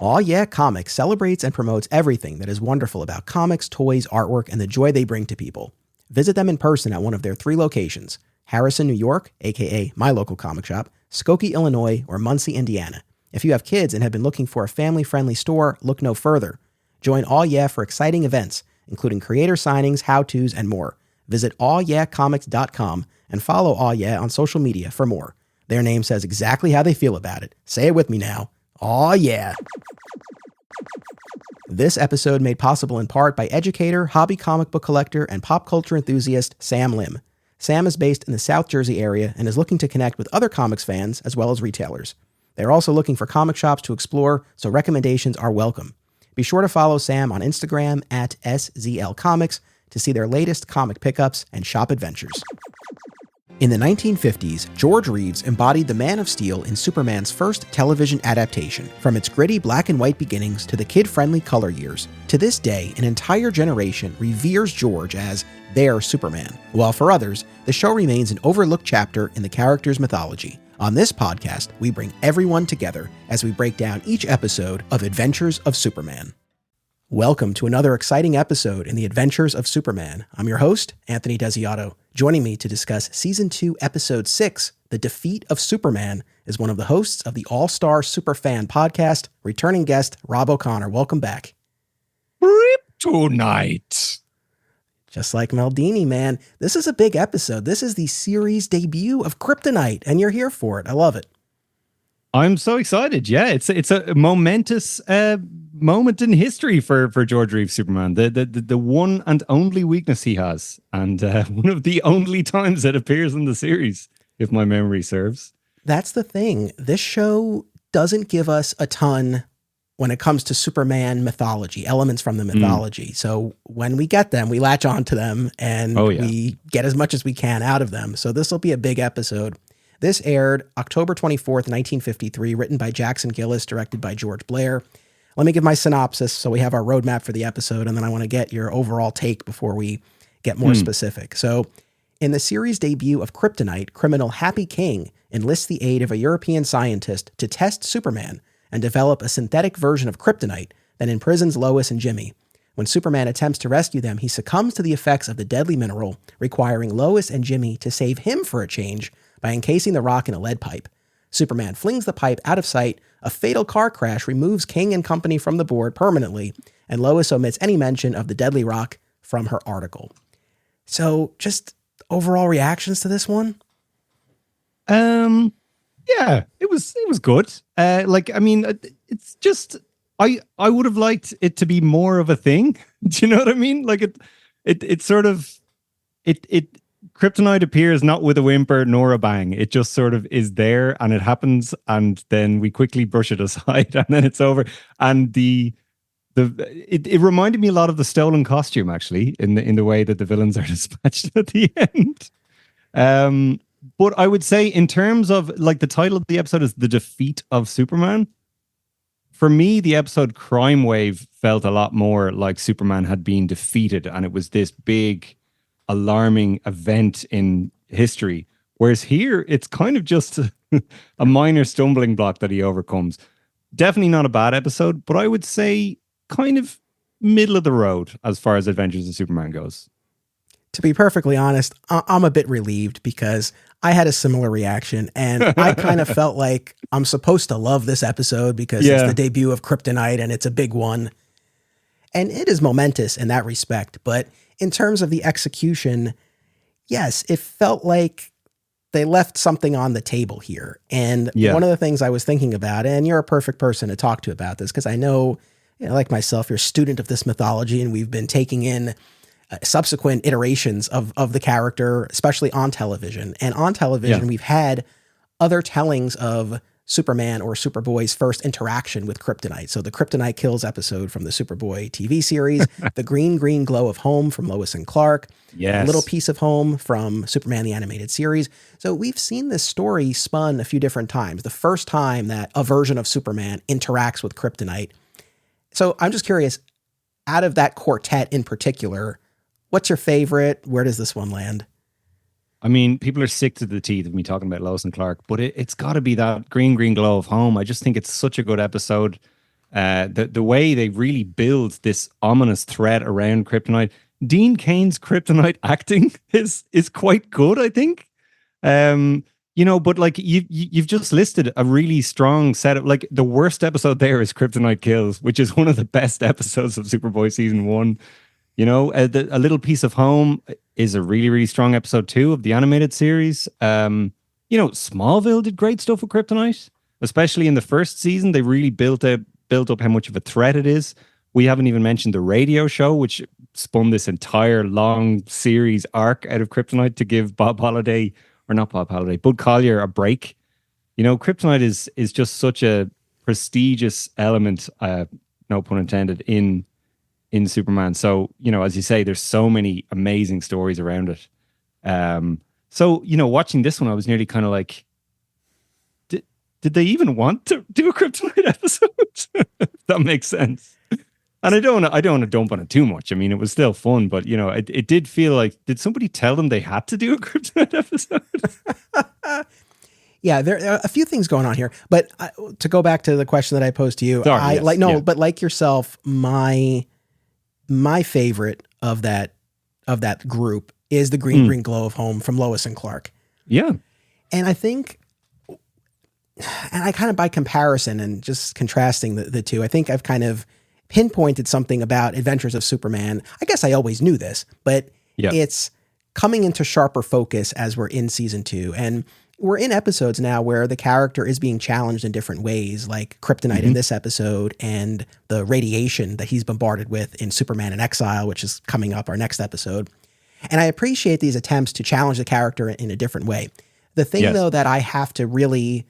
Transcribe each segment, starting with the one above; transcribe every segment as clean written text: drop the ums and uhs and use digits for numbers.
Aw Yeah Comics celebrates and promotes everything that is wonderful about comics, toys, artwork, and the joy they bring to people. Visit them in person at one of their 3 locations: Harrison, New York, aka my local comic shop, Skokie, Illinois, or Muncie, Indiana. If you have kids and have been looking for a family-friendly store, look no further. Join Aw Yeah for exciting events, including creator signings, how-tos, and more. Visit awyeahcomics.com and follow Aw Yeah on social media for more. Their name says exactly how they feel about it. Say it with me now. Aw yeah. This episode made possible in part by educator, hobby comic book collector, and pop culture enthusiast Sam Lim. Sam is based in the South Jersey area and is looking to connect with other comics fans as well as retailers. They're also looking for comic shops to explore, so recommendations are welcome. Be sure to follow Sam on Instagram at SZLComics to see their latest comic pickups and shop adventures. In the 1950s, George Reeves embodied the Man of Steel in Superman's first television adaptation, from its gritty black and white beginnings to the kid-friendly color years. To this day, an entire generation reveres George as their Superman, while for others, the show remains an overlooked chapter in the character's mythology. On this podcast, we bring everyone together as we break down each episode of Adventures of Superman. Welcome to another exciting episode in the Adventures of Superman. I'm your host, Anthony Desiato. Joining me to discuss Season 2, Episode 6, The Defeat of Superman, is one of the hosts of the All-Star Superfan podcast, returning guest Rob O'Connor. Welcome back. Kryptonite. Just like Maldini, man, this is a big episode. This is the series debut of Kryptonite, and you're here for it. I love it. I'm so excited. Yeah, it's a momentous moment in history for George Reeves' Superman. The one and only weakness he has, and one of the only times it appears in the series, if my memory serves. That's the thing. This show doesn't give us a ton when it comes to Superman mythology, elements from the mythology. So when we get them, we latch onto them and we get as much as we can out of them. So this will be a big episode. This aired October 24th, 1953, written by Jackson Gillis, directed by George Blair. Let me give my synopsis so we have our roadmap for the episode, and then I want to get your overall take before we get more specific. So, in the series debut of Kryptonite, criminal Happy King enlists the aid of a European scientist to test Superman and develop a synthetic version of Kryptonite that imprisons Lois and Jimmy. When Superman attempts to rescue them, he succumbs to the effects of the deadly mineral, requiring Lois and Jimmy to save him for a change by encasing the rock in a lead pipe. Superman flings the pipe out of sight, a fatal car crash removes King and company from the board permanently, and Lois omits any mention of the deadly rock from her article. So, just overall reactions to this one? Yeah, it was good. It's just I would have liked it to be more of a thing. Do you know what I mean? Like it sort of Kryptonite appears not with a whimper nor a bang. It just sort of is there and it happens, and then we quickly brush it aside and then it's over. And it reminded me a lot of the stolen costume, actually, in the way that the villains are dispatched at the end. But I would say, in terms of, like, the title of the episode is The Defeat of Superman. For me, the episode Crime Wave felt a lot more like Superman had been defeated and it was this big, alarming event in history. Whereas here, it's kind of just a minor stumbling block that he overcomes. Definitely not a bad episode, but I would say kind of middle of the road as far as Adventures of Superman goes. To be perfectly honest, I'm a bit relieved because I had a similar reaction, and I kind of felt like I'm supposed to love this episode because it's the debut of Kryptonite and it's a big one. And it is momentous in that respect. But in terms of the execution, yes, it felt like they left something on the table here. And one of the things I was thinking about, and you're a perfect person to talk to about this, because I know, like myself, you're a student of this mythology, and we've been taking in subsequent iterations of the character, especially on television. And on television, we've had other tellings of Superman or Superboy's first interaction with Kryptonite. So the Kryptonite Kills episode from the Superboy TV series, the Green Glow of Home from Lois and Clark, a Little Piece of Home from Superman the Animated Series. So we've seen this story spun a few different times. The first time that a version of Superman interacts with Kryptonite. So I'm just curious, out of that quartet in particular, what's your favorite? Where does this one land? I mean, people are sick to the teeth of me talking about Lois and Clark, but it's got to be that Green Glow of Home. I just think it's such a good episode. The way they really build this ominous threat around Kryptonite. Dean Kane's Kryptonite acting is quite good, I think. But like you've just listed a really strong setup. Like the worst episode there is Kryptonite Kills, which is one of the best episodes of Superboy season 1. A Little Piece of Home is a really, really strong episode 2 of the animated series. Smallville did great stuff with Kryptonite, especially in the first season. They really built up how much of a threat it is. We haven't even mentioned the radio show, which spun this entire long series arc out of Kryptonite to give Bud Collier a break. Kryptonite is just such a prestigious element, no pun intended, in Superman. So, as you say, there's so many amazing stories around it. Watching this one, I was nearly kind of like, did they even want to do a Kryptonite episode? If that makes sense. And I don't want to dump on it too much. I mean, it was still fun, but it did feel like, did somebody tell them they had to do a Kryptonite episode? Yeah, there are a few things going on here. But to go back to the question that I posed to you, but like yourself, my favorite of that group is the green glow of home from Lois and Clark. Yeah. And I think, and I kind of by comparison and just contrasting the two, I think I've kind of pinpointed something about Adventures of Superman. I guess I always knew this, but it's coming into sharper focus as we're in season 2. And we're in episodes now where the character is being challenged in different ways, like Kryptonite in this episode and the radiation that he's bombarded with in Superman in Exile, which is coming up our next episode. And I appreciate these attempts to challenge the character in a different way. The thing, though, that I have to really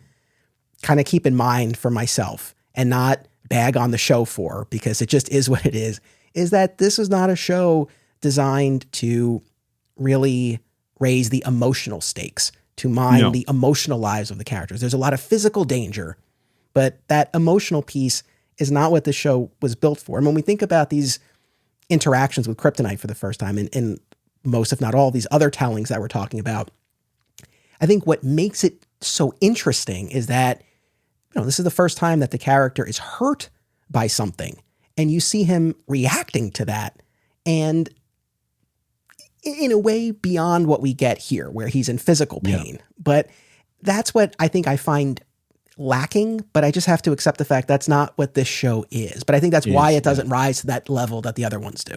kind of keep in mind for myself and not bag on the show for, because it just is what it is that this is not a show designed to really raise the emotional stakes, to mine the emotional lives of the characters. There's a lot of physical danger, but that emotional piece is not what the show was built for. And when we think about these interactions with Kryptonite for the first time in most, if not all, these other tellings that we're talking about, I think what makes it so interesting is that this is the first time that the character is hurt by something, and you see him reacting to that, and in a way beyond what we get here, where he's in physical pain. But that's what I think I find lacking, but I just have to accept the fact that's not what this show is. But I think that's why it doesn't rise to that level that the other ones do.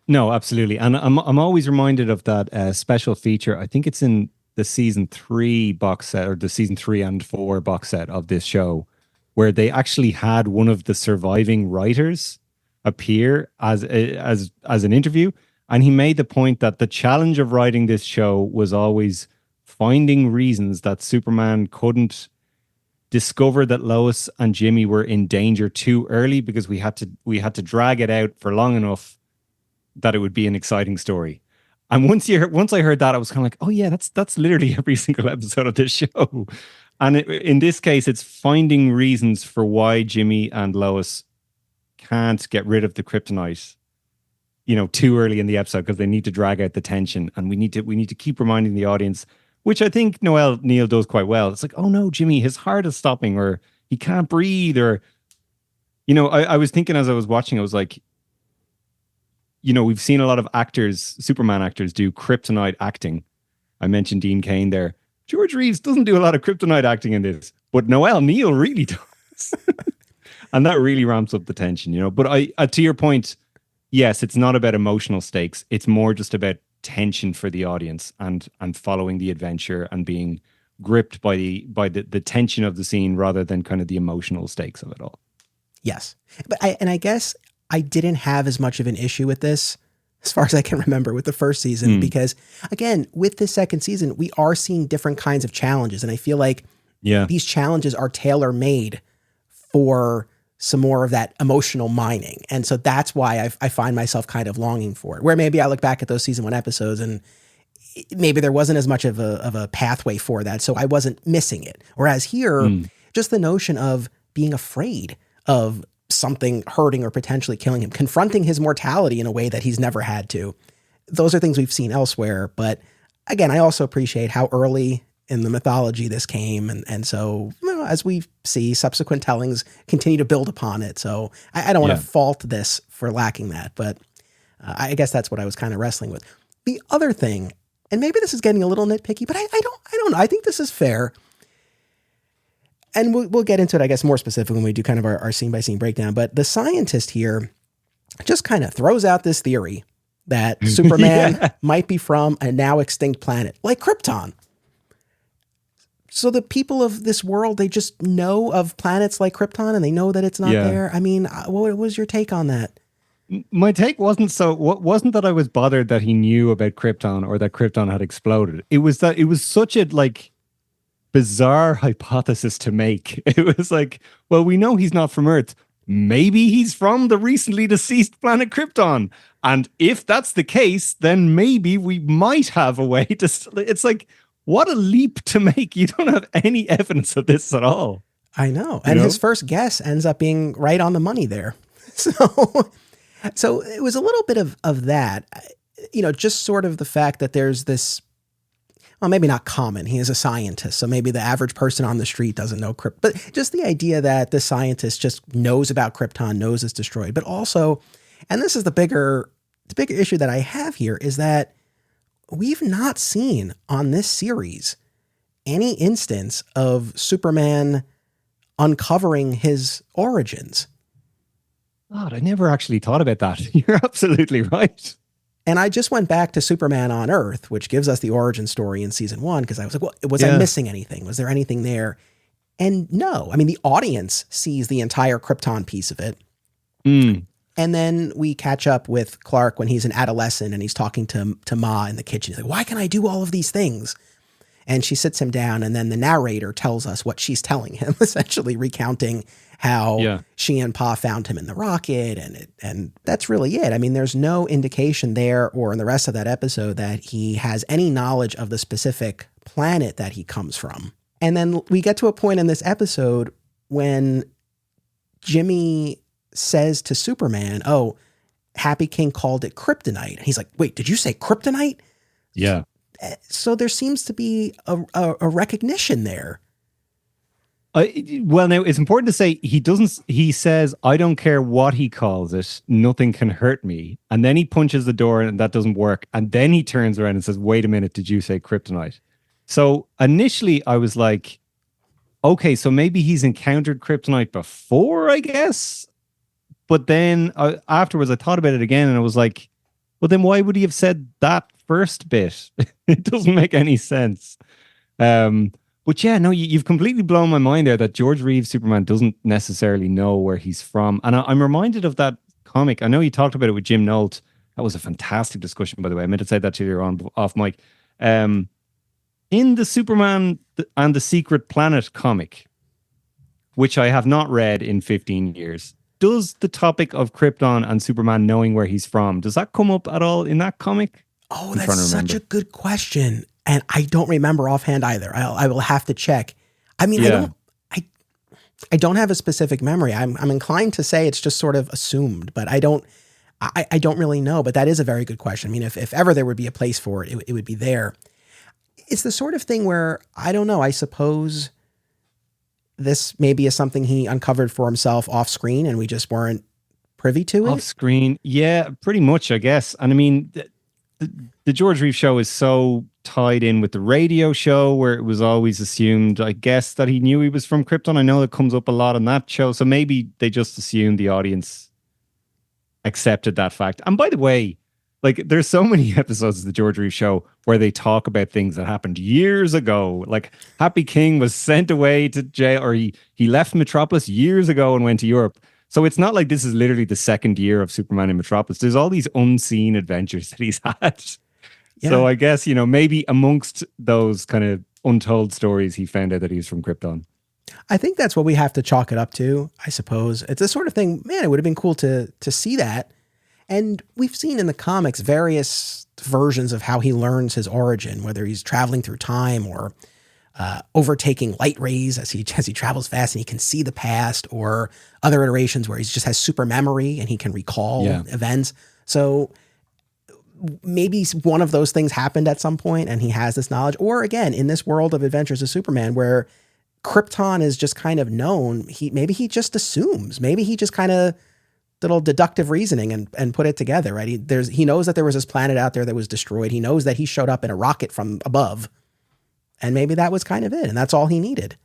No, absolutely. And I'm always reminded of that special feature. I think it's in the season 3 box set, or the season 3 and 4 box set of this show, where they actually had one of the surviving writers appear as an interview. And he made the point that the challenge of writing this show was always finding reasons that Superman couldn't discover that Lois and Jimmy were in danger too early, because we had to drag it out for long enough that it would be an exciting story. And once I heard that, I was kind of like, oh yeah, that's literally every single episode of this show. And in this case, it's finding reasons for why Jimmy and Lois can't get rid of the kryptonite, too early in the episode, because they need to drag out the tension, and we need to keep reminding the audience, which I think Noel Neal does quite well. It's like, oh no, Jimmy, his heart is stopping, or he can't breathe, or I was thinking as I was watching, I was like, we've seen a lot of actors, Superman actors, do kryptonite acting. I mentioned Dean Cain there. George Reeves doesn't do a lot of kryptonite acting in this, but Noel Neal really does. And that really ramps up the tension, But to your point, yes, it's not about emotional stakes. It's more just about tension for the audience and following the adventure and being gripped by the tension of the scene rather than kind of the emotional stakes of it all. Yes. But I guess I didn't have as much of an issue with this, as far as I can remember, with the first season, because again, with this second season, we are seeing different kinds of challenges. And I feel like these challenges are tailor-made for some more of that emotional mining. And so that's why I find myself kind of longing for it, where maybe I look back at those season 1 episodes and maybe there wasn't as much of a pathway for that. So I wasn't missing it. Whereas here, just the notion of being afraid of something hurting or potentially killing him, confronting his mortality in a way that he's never had to. Those are things we've seen elsewhere. But again, I also appreciate how early in the mythology this came. And so, as we see, subsequent tellings continue to build upon it. So I don't want to fault this for lacking that, but I guess that's what I was kind of wrestling with. The other thing, and maybe this is getting a little nitpicky, but I don't know. I think this is fair. And we'll get into it, I guess, more specifically when we do kind of our scene by scene breakdown. But the scientist here just kind of throws out this theory that Superman might be from a now extinct planet like Krypton. So the people of this world, they just know of planets like Krypton and they know that it's not there. I mean, what was your take on that? My take wasn't that I was bothered that he knew about Krypton or that Krypton had exploded. It was that it was such a bizarre hypothesis to make. It was like, well, we know he's not from Earth. Maybe he's from the recently deceased planet Krypton. And if that's the case, then maybe we might have a way to... It's like, what a leap to make. You don't have any evidence of this at all. I know. And his first guess ends up being right on the money there. So it was a little bit of that, just sort of the fact that there's this, well, maybe not common. He is a scientist. So maybe the average person on the street doesn't know Krypton, but just the idea that the scientist just knows about Krypton, knows it's destroyed, but also, and this is the bigger issue that I have here, is that we've not seen on this series any instance of Superman uncovering his origins. God, I never actually thought about that. You're absolutely right. And I just went back to Superman on Earth, which gives us the origin story in season 1, because I was like, well, was I missing anything? Was there anything there? And no, I mean, the audience sees the entire Krypton piece of it. And then we catch up with Clark when he's an adolescent and he's talking to Ma in the kitchen. He's like, why can I do all of these things? And she sits him down, and then the narrator tells us what she's telling him, essentially recounting how she and Pa found him in the rocket, and that's really it. I mean, there's no indication there or in the rest of that episode that he has any knowledge of the specific planet that he comes from. And then we get to a point in this episode when Jimmy says to Superman, oh, Happy King called it Kryptonite. And he's like, wait, did you say Kryptonite? Yeah. So there seems to be a recognition there. Well, now it's important to say he says, I don't care what he calls it. Nothing can hurt me. And then he punches the door and that doesn't work. And then he turns around and says, wait a minute, did you say Kryptonite? So initially I was like, okay, so maybe he's encountered Kryptonite before, I guess. But then afterwards I thought about it again and I was like, well, then why would he have said that first bit? It doesn't make any sense. But yeah, no, you've completely blown my mind there that George Reeves' Superman doesn't necessarily know where he's from. And I'm reminded of that comic. I know you talked about it with Jim Nolt. That was a fantastic discussion, by the way. I meant to say that to you on off mic. In the Superman and the Secret Planet comic, which I have not read in 15 years, does the topic of Krypton and Superman knowing where he's from, does that come up at all in that comic? Oh, that's such a good question. And I don't remember offhand either. I will have to check. I mean, I don't have a specific memory. I'm inclined to say it's just sort of assumed, but I don't really know. But that is a very good question. I mean, if ever there would be a place for it, it would be there. It's the sort of thing where, I don't know, I suppose this maybe is something he uncovered for himself off screen and we just weren't privy to it. Off screen. Yeah, pretty much, I guess. And I mean, the George Reeves show is so tied in with the radio show where it was always assumed, I guess, that he knew he was from Krypton. I know it comes up a lot on that show. So maybe they just assumed the audience accepted that fact. And by the way, like, there's so many episodes of the George Reeves show where they talk about things that happened years ago. Like Happy King was sent away to jail, or he left Metropolis years ago and went to Europe. So it's not like this is literally the second year of Superman in Metropolis. There's all these unseen adventures that he's had. Yeah. So I guess, maybe amongst those kind of untold stories, he found out that he was from Krypton. I think that's what we have to chalk it up to, I suppose. It's the sort of thing, man, it would have been cool to see that. And we've seen in the comics various versions of how he learns his origin, whether he's traveling through time or overtaking light rays as he travels fast and he can see the past, or other iterations where he just has super memory and he can recall events. So maybe one of those things happened at some point and he has this knowledge. Or again, in this world of Adventures of Superman where Krypton is just kind of known, maybe he just assumes, maybe he just kind of little deductive reasoning and put it together, right? He knows that there was this planet out there that was destroyed. He knows that he showed up in a rocket from above, and maybe that was kind of it. And that's all he needed,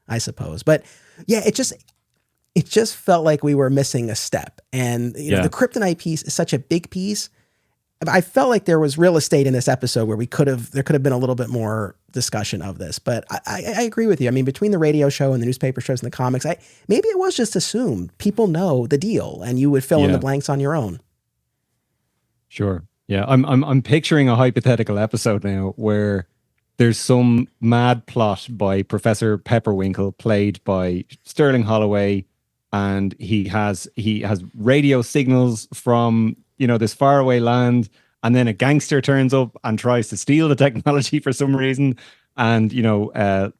I suppose. But yeah, it just felt like we were missing a step. And you know, the Kryptonite piece is such a big piece. I felt like there was real estate in this episode where there could have been a little bit more discussion of this, but I agree with you. I mean, between the radio show and the newspaper shows and the comics, maybe it was just assumed people know the deal and you would fill in the blanks on your own. Sure. Yeah. I'm picturing a hypothetical episode now where there's some mad plot by Professor Pepperwinkle, played by Sterling Holloway, and he has radio signals from, you know, this faraway land, and then a gangster turns up and tries to steal the technology for some reason. And, you know,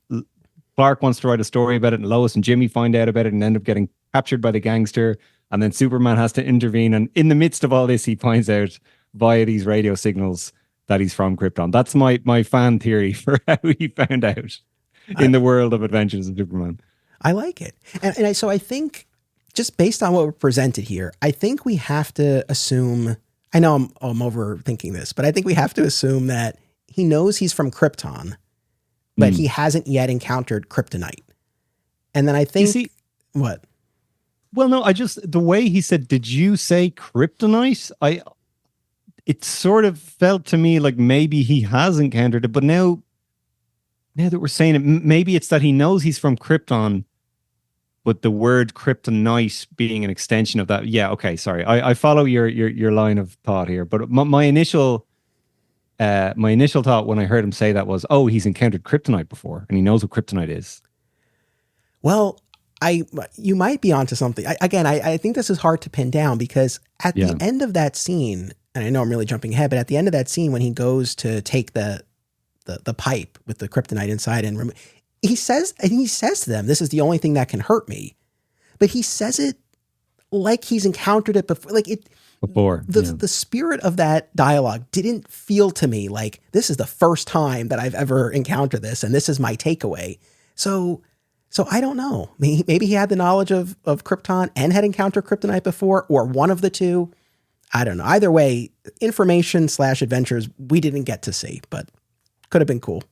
Clark wants to write a story about it, and Lois and Jimmy find out about it and end up getting captured by the gangster. And then Superman has to intervene. And in the midst of all this, he finds out via these radio signals that he's from Krypton. That's my fan theory for how he found out in the world of Adventures of Superman. I like it. And so I think, just based on what we're presented here, I think we have to assume, I know I'm overthinking this, but I think we have to assume that he knows he's from Krypton, but he hasn't yet encountered Kryptonite. And then I think, what? Well, no, the way he said, did you say Kryptonite? It sort of felt to me like maybe he has encountered it, but now that we're saying it, maybe it's that he knows he's from Krypton, but the word Kryptonite being an extension of that. Yeah, okay, sorry. I follow your line of thought here, but my initial thought when I heard him say that was, oh, he's encountered Kryptonite before and he knows what Kryptonite is. Well, you might be onto something. I think this is hard to pin down because at the end of that scene, and I know I'm really jumping ahead, but at the end of that scene when he goes to take the pipe with the Kryptonite inside and he says to them, this is the only thing that can hurt me. But he says it like he's encountered it before. Like the spirit of that dialogue didn't feel to me like this is the first time that I've ever encountered this and this is my takeaway. So I don't know. Maybe he had the knowledge of Krypton and had encountered Kryptonite before, or one of the two. I don't know. Either way, information/adventures we didn't get to see, but could have been cool.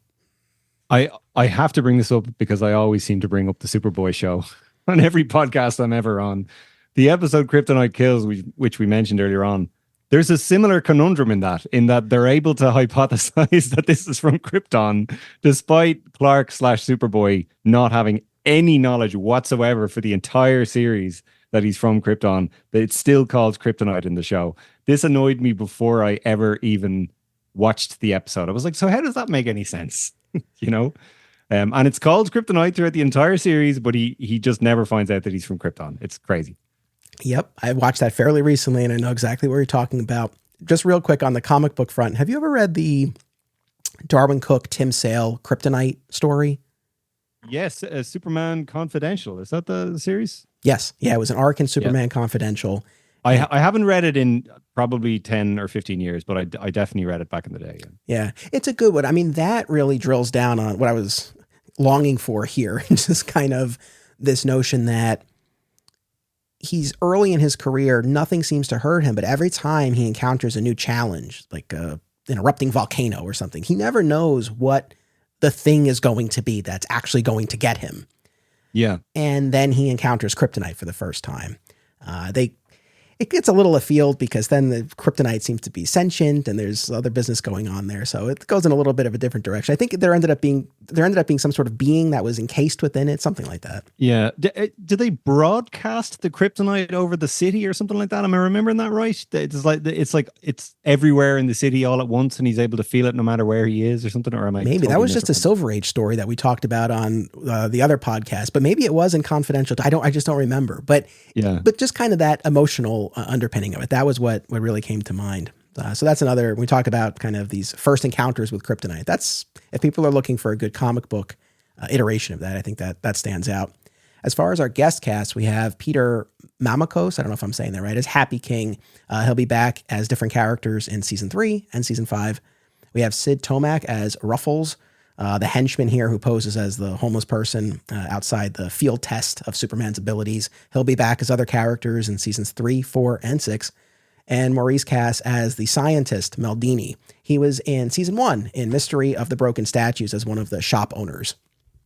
I have to bring this up because I always seem to bring up the Superboy show on every podcast I'm ever on. The episode Kryptonite Kills, which we mentioned earlier on, there's a similar conundrum in that they're able to hypothesize that this is from Krypton, despite Clark/Superboy not having any knowledge whatsoever for the entire series that he's from Krypton, but it's still called Kryptonite in the show. This annoyed me before I ever even watched the episode. I was like, so how does that make any sense? You know? And it's called Kryptonite throughout the entire series, but he just never finds out that he's from Krypton. It's crazy. Yep. I watched that fairly recently and I know exactly what you're talking about. Just real quick on the comic book front, have you ever read the Darwin Cook, Tim Sale Kryptonite story? Yes. Superman Confidential. Is that the series? Yes. Yeah, it was an arc in Superman Confidential. I haven't read it in probably 10 or 15 years, but I definitely read it back in the day. Yeah, it's a good one. I mean, that really drills down on what I was longing for here. It's just kind of this notion that he's early in his career, nothing seems to hurt him, but every time he encounters a new challenge, like an erupting volcano or something, he never knows what the thing is going to be that's actually going to get him. Yeah. And then he encounters Kryptonite for the first time. It gets a little afield because then the Kryptonite seems to be sentient and there's other business going on there. So it goes in a little bit of a different direction. I think there ended up being some sort of being that was encased within it, something like that. Yeah. Did they broadcast the Kryptonite over the city or something like that? Am I remembering that right? It's everywhere in the city all at once and he's able to feel it no matter where he is or something? Or am I maybe that was just a Silver Age story that we talked about on the other podcast, but maybe it was in Confidential. I just don't remember, but just kind of that emotional underpinning of it. That was what really came to mind. So that's another, we talk about kind of these first encounters with Kryptonite. That's, if people are looking for a good comic book iteration of that, I think that stands out. As far as our guest cast, we have Peter Mamakos, I don't know if I'm saying that right, as Happy King. He'll be back as different characters in season 3 and season 5. We have Sid Tomac as Ruffles, the henchman here who poses as the homeless person outside the field test of Superman's abilities. He'll be back as other characters in seasons 3, 4, and 6. And Maurice Cass as the scientist, Maldini. He was in season 1 in Mystery of the Broken Statues as one of the shop owners.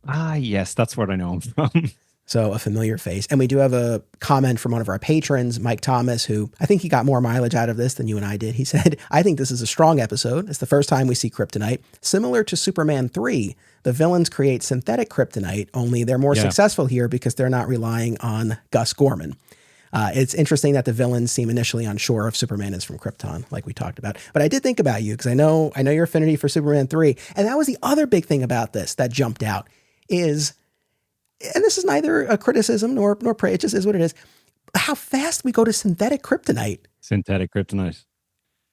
Ah, yes, that's what I know him from. So a familiar face. And we do have a comment from one of our patrons, Mike Thomas, who I think he got more mileage out of this than you and I did. He said, I think this is a strong episode. It's the first time we see Kryptonite. Similar to Superman 3, the villains create synthetic Kryptonite, only they're more successful here because they're not relying on Gus Gorman. It's interesting that the villains seem initially unsure if Superman is from Krypton, like we talked about. But I did think about you because I know your affinity for Superman 3. And that was the other big thing about this that jumped out is, and this is neither a criticism nor praise, it just is what it is, how fast we go to synthetic Kryptonite. Synthetic Kryptonite.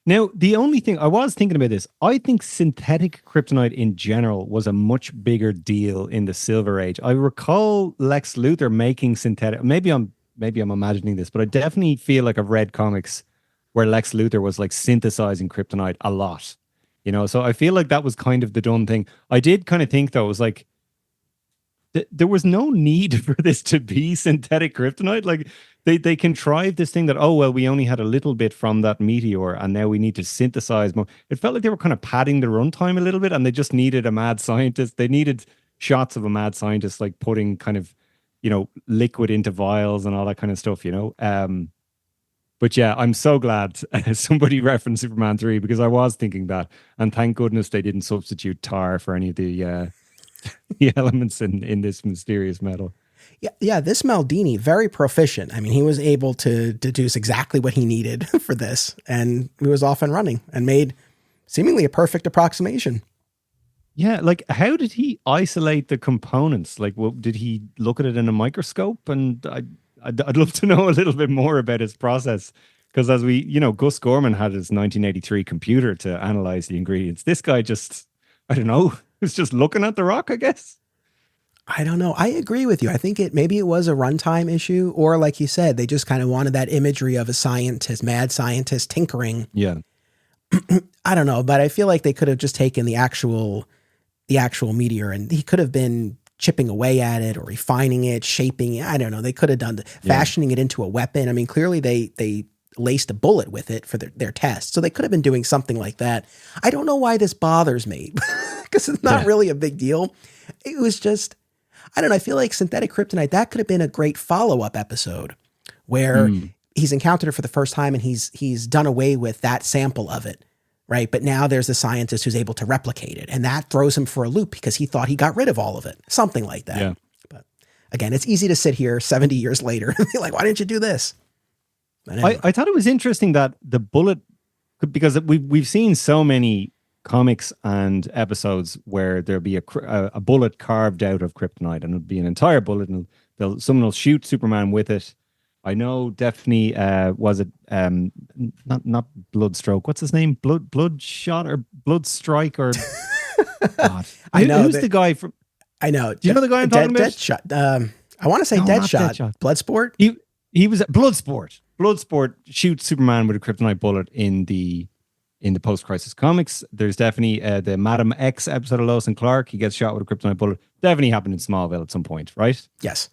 Now, the only thing, I was thinking about this, I think synthetic Kryptonite in general was a much bigger deal in the Silver Age. I recall Lex Luthor making synthetic, maybe I'm imagining this, but I definitely feel like I've read comics where Lex Luthor was like synthesizing Kryptonite a lot, you know? So I feel like that was kind of the done thing. I did kind of think though, it was like, there was no need for this to be synthetic Kryptonite. Like they contrived this thing that, oh, well, we only had a little bit from that meteor and now we need to synthesize more. It felt like they were kind of padding the runtime a little bit and they just needed a mad scientist. They needed shots of a mad scientist, like putting kind of, you know, liquid into vials and all that kind of stuff, you know? But yeah, I'm so glad somebody referenced Superman 3 because I was thinking that. And thank goodness they didn't substitute tar for any of the elements in this mysterious metal. Yeah, this Maldini, very proficient. I mean, he was able to deduce exactly what he needed for this, and he was off and running and made seemingly a perfect approximation. Yeah, like how did he isolate the components? Like, did he look at it in a microscope? And I'd love to know a little bit more about his process. Because as we, you know, Gus Gorman had his 1983 computer to analyze the ingredients. This guy just, I don't know, was just looking at the rock, I guess. I don't know. I agree with you. I think maybe it was a runtime issue, or like you said, they just kind of wanted that imagery of a scientist, mad scientist tinkering. Yeah. I don't know, but I feel like they could have just taken the actual meteor and he could have been chipping away at it or refining it, shaping it. I don't know. They could have done fashioning it into a weapon. I mean, clearly they laced a bullet with it for their test. So they could have been doing something like that. I don't know why this bothers me because it's not really a big deal. It was just, I don't know. I feel like synthetic Kryptonite, that could have been a great follow-up episode where he's encountered it for the first time and he's done away with that sample of it. Right. But now there's a scientist who's able to replicate it. And that throws him for a loop because he thought he got rid of all of it. Something like that. Yeah. But again, it's easy to sit here 70 years later and be like, why didn't you do this? Anyway. I thought it was interesting that the bullet, because we've seen so many comics and episodes where there'll be a bullet carved out of kryptonite and it'll be an entire bullet and someone will shoot Superman with it. I know definitely was it not Bloodstroke. What's his name? Bloodshot or Bloodstrike or God. I know who's the guy from. I know. Do you know the guy I'm talking about? Deadshot. I want to say Deadshot. Bloodsport. He was at Bloodsport. Bloodsport shoots Superman with a kryptonite bullet in the post-crisis comics. There's definitely the Madam X episode of Lois and Clark. He gets shot with a kryptonite bullet. Definitely happened in Smallville at some point, right? Yes.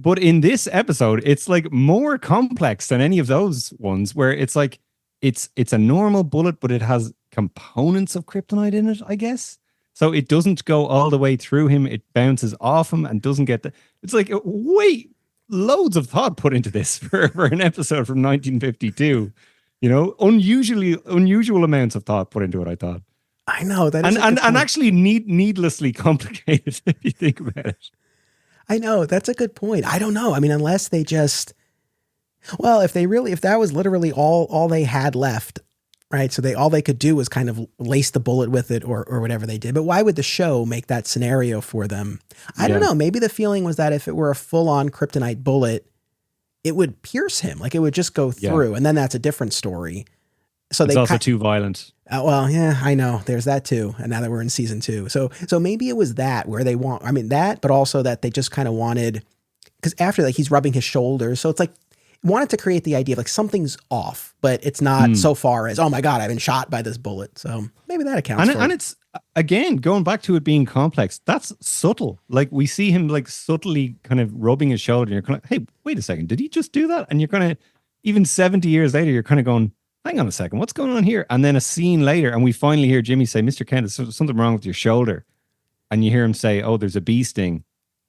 But in this episode, it's like more complex than any of those ones where it's like, it's a normal bullet, but it has components of kryptonite in it, I guess. So it doesn't go all the way through him. It bounces off him and doesn't get it's like, wait, loads of thought put into this for an episode from 1952. You know, unusual amounts of thought put into it, I thought. I know. That is and actually needlessly complicated if you think about it. I know, that's a good point. I don't know. I mean, unless they just, well, if that was literally all they had left, right? So all they could do was kind of lace the bullet with it or whatever they did. But why would the show make that scenario for them? I don't know. Maybe the feeling was that if it were a full-on kryptonite bullet, it would pierce him. Like it would just go through. And then that's a different story. So it's also too violent. Well, yeah, I know. There's that too. And now that we're in season 2. So maybe it was that where they want, I mean that, but also that they just kind of wanted, because after like he's rubbing his shoulders. So it's like wanted to create the idea of like something's off, but it's not so far as, oh my God, I've been shot by this bullet. So maybe that accounts for it. And it's, again, going back to it being complex, that's subtle. Like we see him like subtly kind of rubbing his shoulder and you're kind of, hey, wait a second, did he just do that? And you're kind of, even 70 years later, you're kind of going, hang on a second, what's going on here? And then a scene later, and we finally hear Jimmy say, Mr. Kent, there's something wrong with your shoulder. And you hear him say, oh, there's a bee sting.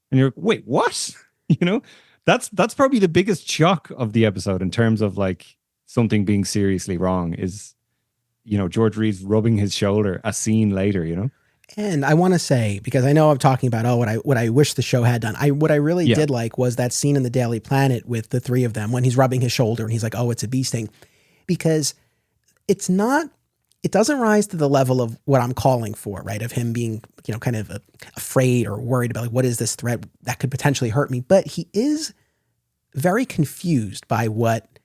And you're, wait, what? You know? That's probably the biggest shock of the episode in terms of like something being seriously wrong is, you know, George Reeves rubbing his shoulder a scene later, you know? And I want to say, because I know I'm talking about, what I wish the show had done. What I really did like was that scene in the Daily Planet with the three of them when he's rubbing his shoulder and he's like, oh, it's a bee sting. Because it doesn't rise to the level of what I'm calling for, right? Of him being, you know, kind of afraid or worried about like, what is this threat that could potentially hurt me? But he is very confused by what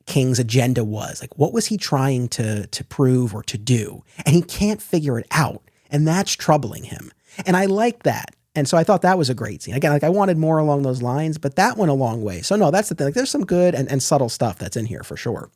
King's agenda was. Like, what was he trying to prove or to do? And he can't figure it out. And that's troubling him. And I like that. And so I thought that was a great scene. Again, like I wanted more along those lines, but that went a long way. So no, that's the thing. Like, there's some good and subtle stuff that's in here for sure.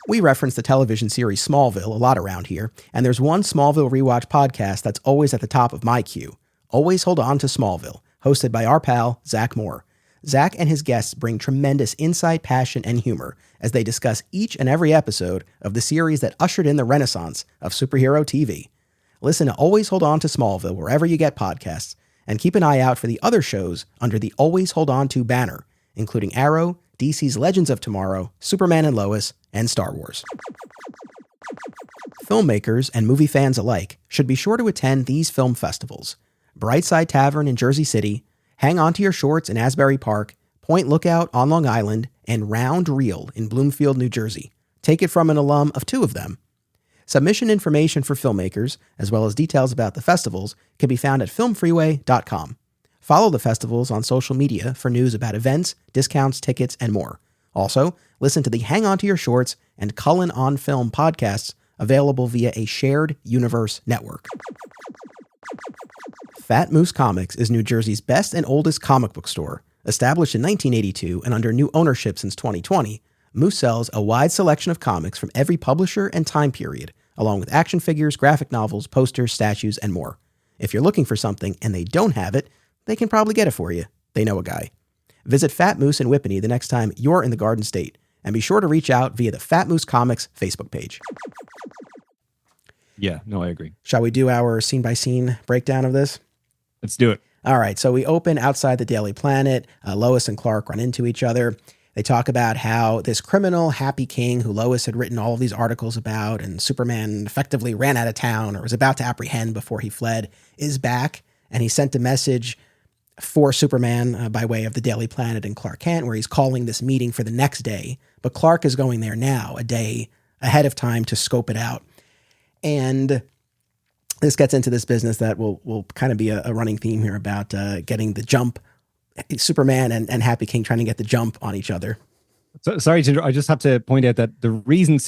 We reference the television series Smallville a lot around here, and there's one Smallville rewatch podcast that's always at the top of my queue. Always Hold On to Smallville, hosted by our pal, Zach Moore. Zach and his guests bring tremendous insight, passion, and humor as they discuss each and every episode of the series that ushered in the renaissance of superhero TV. Listen to Always Hold On to Smallville wherever you get podcasts, and keep an eye out for the other shows under the Always Hold On to banner, including Arrow, DC's Legends of Tomorrow, Superman and Lois, and Star Wars. Filmmakers and movie fans alike should be sure to attend these film festivals: Brightside Tavern in Jersey City, Hang On to Your Shorts in Asbury Park, Point Lookout on Long Island, and Round Reel in Bloomfield, New Jersey. Take it from an alum of two of them. Submission information for filmmakers, as well as details about the festivals, can be found at filmfreeway.com. Follow the festivals on social media for news about events, discounts, tickets, and more. Also, listen to the Hang On to Your Shorts and Cullen on Film podcasts available via a shared universe network. Fat Moose Comics is New Jersey's best and oldest comic book store. Established in 1982 and under new ownership since 2020, Moose sells a wide selection of comics from every publisher and time period, along with action figures, graphic novels, posters, statues, and more. If you're looking for something and they don't have it, they can probably get it for you. They know a guy. Visit Fat Moose in Whippany the next time you're in the Garden State, and be sure to reach out via the Fat Moose Comics Facebook page. Yeah, no, I agree. Shall we do our scene-by-scene breakdown of this? Let's do it. All right, so we open outside the Daily Planet. Lois and Clark run into each other. They talk about how this criminal, Happy King, who Lois had written all of these articles about, and Superman effectively ran out of town or was about to apprehend before he fled, is back. And he sent a message for Superman by way of the Daily Planet and Clark Kent, where he's calling this meeting for the next day. But Clark is going there now, a day ahead of time, to scope it out. And this gets into this business that will kind of be a running theme here about getting the jump. Superman and Happy King trying to get the jump on each other. So, sorry, Ginger, I just have to point out that the reason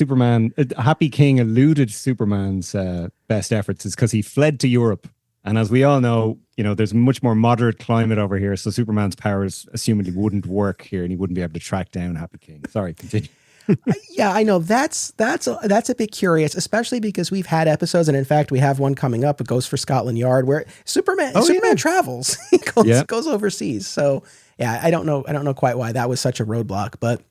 Happy King eluded Superman's best efforts is because he fled to Europe. And as we all know, you know, there's a much more moderate climate over here. So Superman's powers assumedly wouldn't work here and he wouldn't be able to track down Happy King. Sorry, continue. Yeah, I know that's a bit curious, especially because we've had episodes, and in fact, we have one coming up. It goes for Scotland Yard, where Superman travels, he goes overseas. So yeah, I don't know quite why that was such a roadblock, but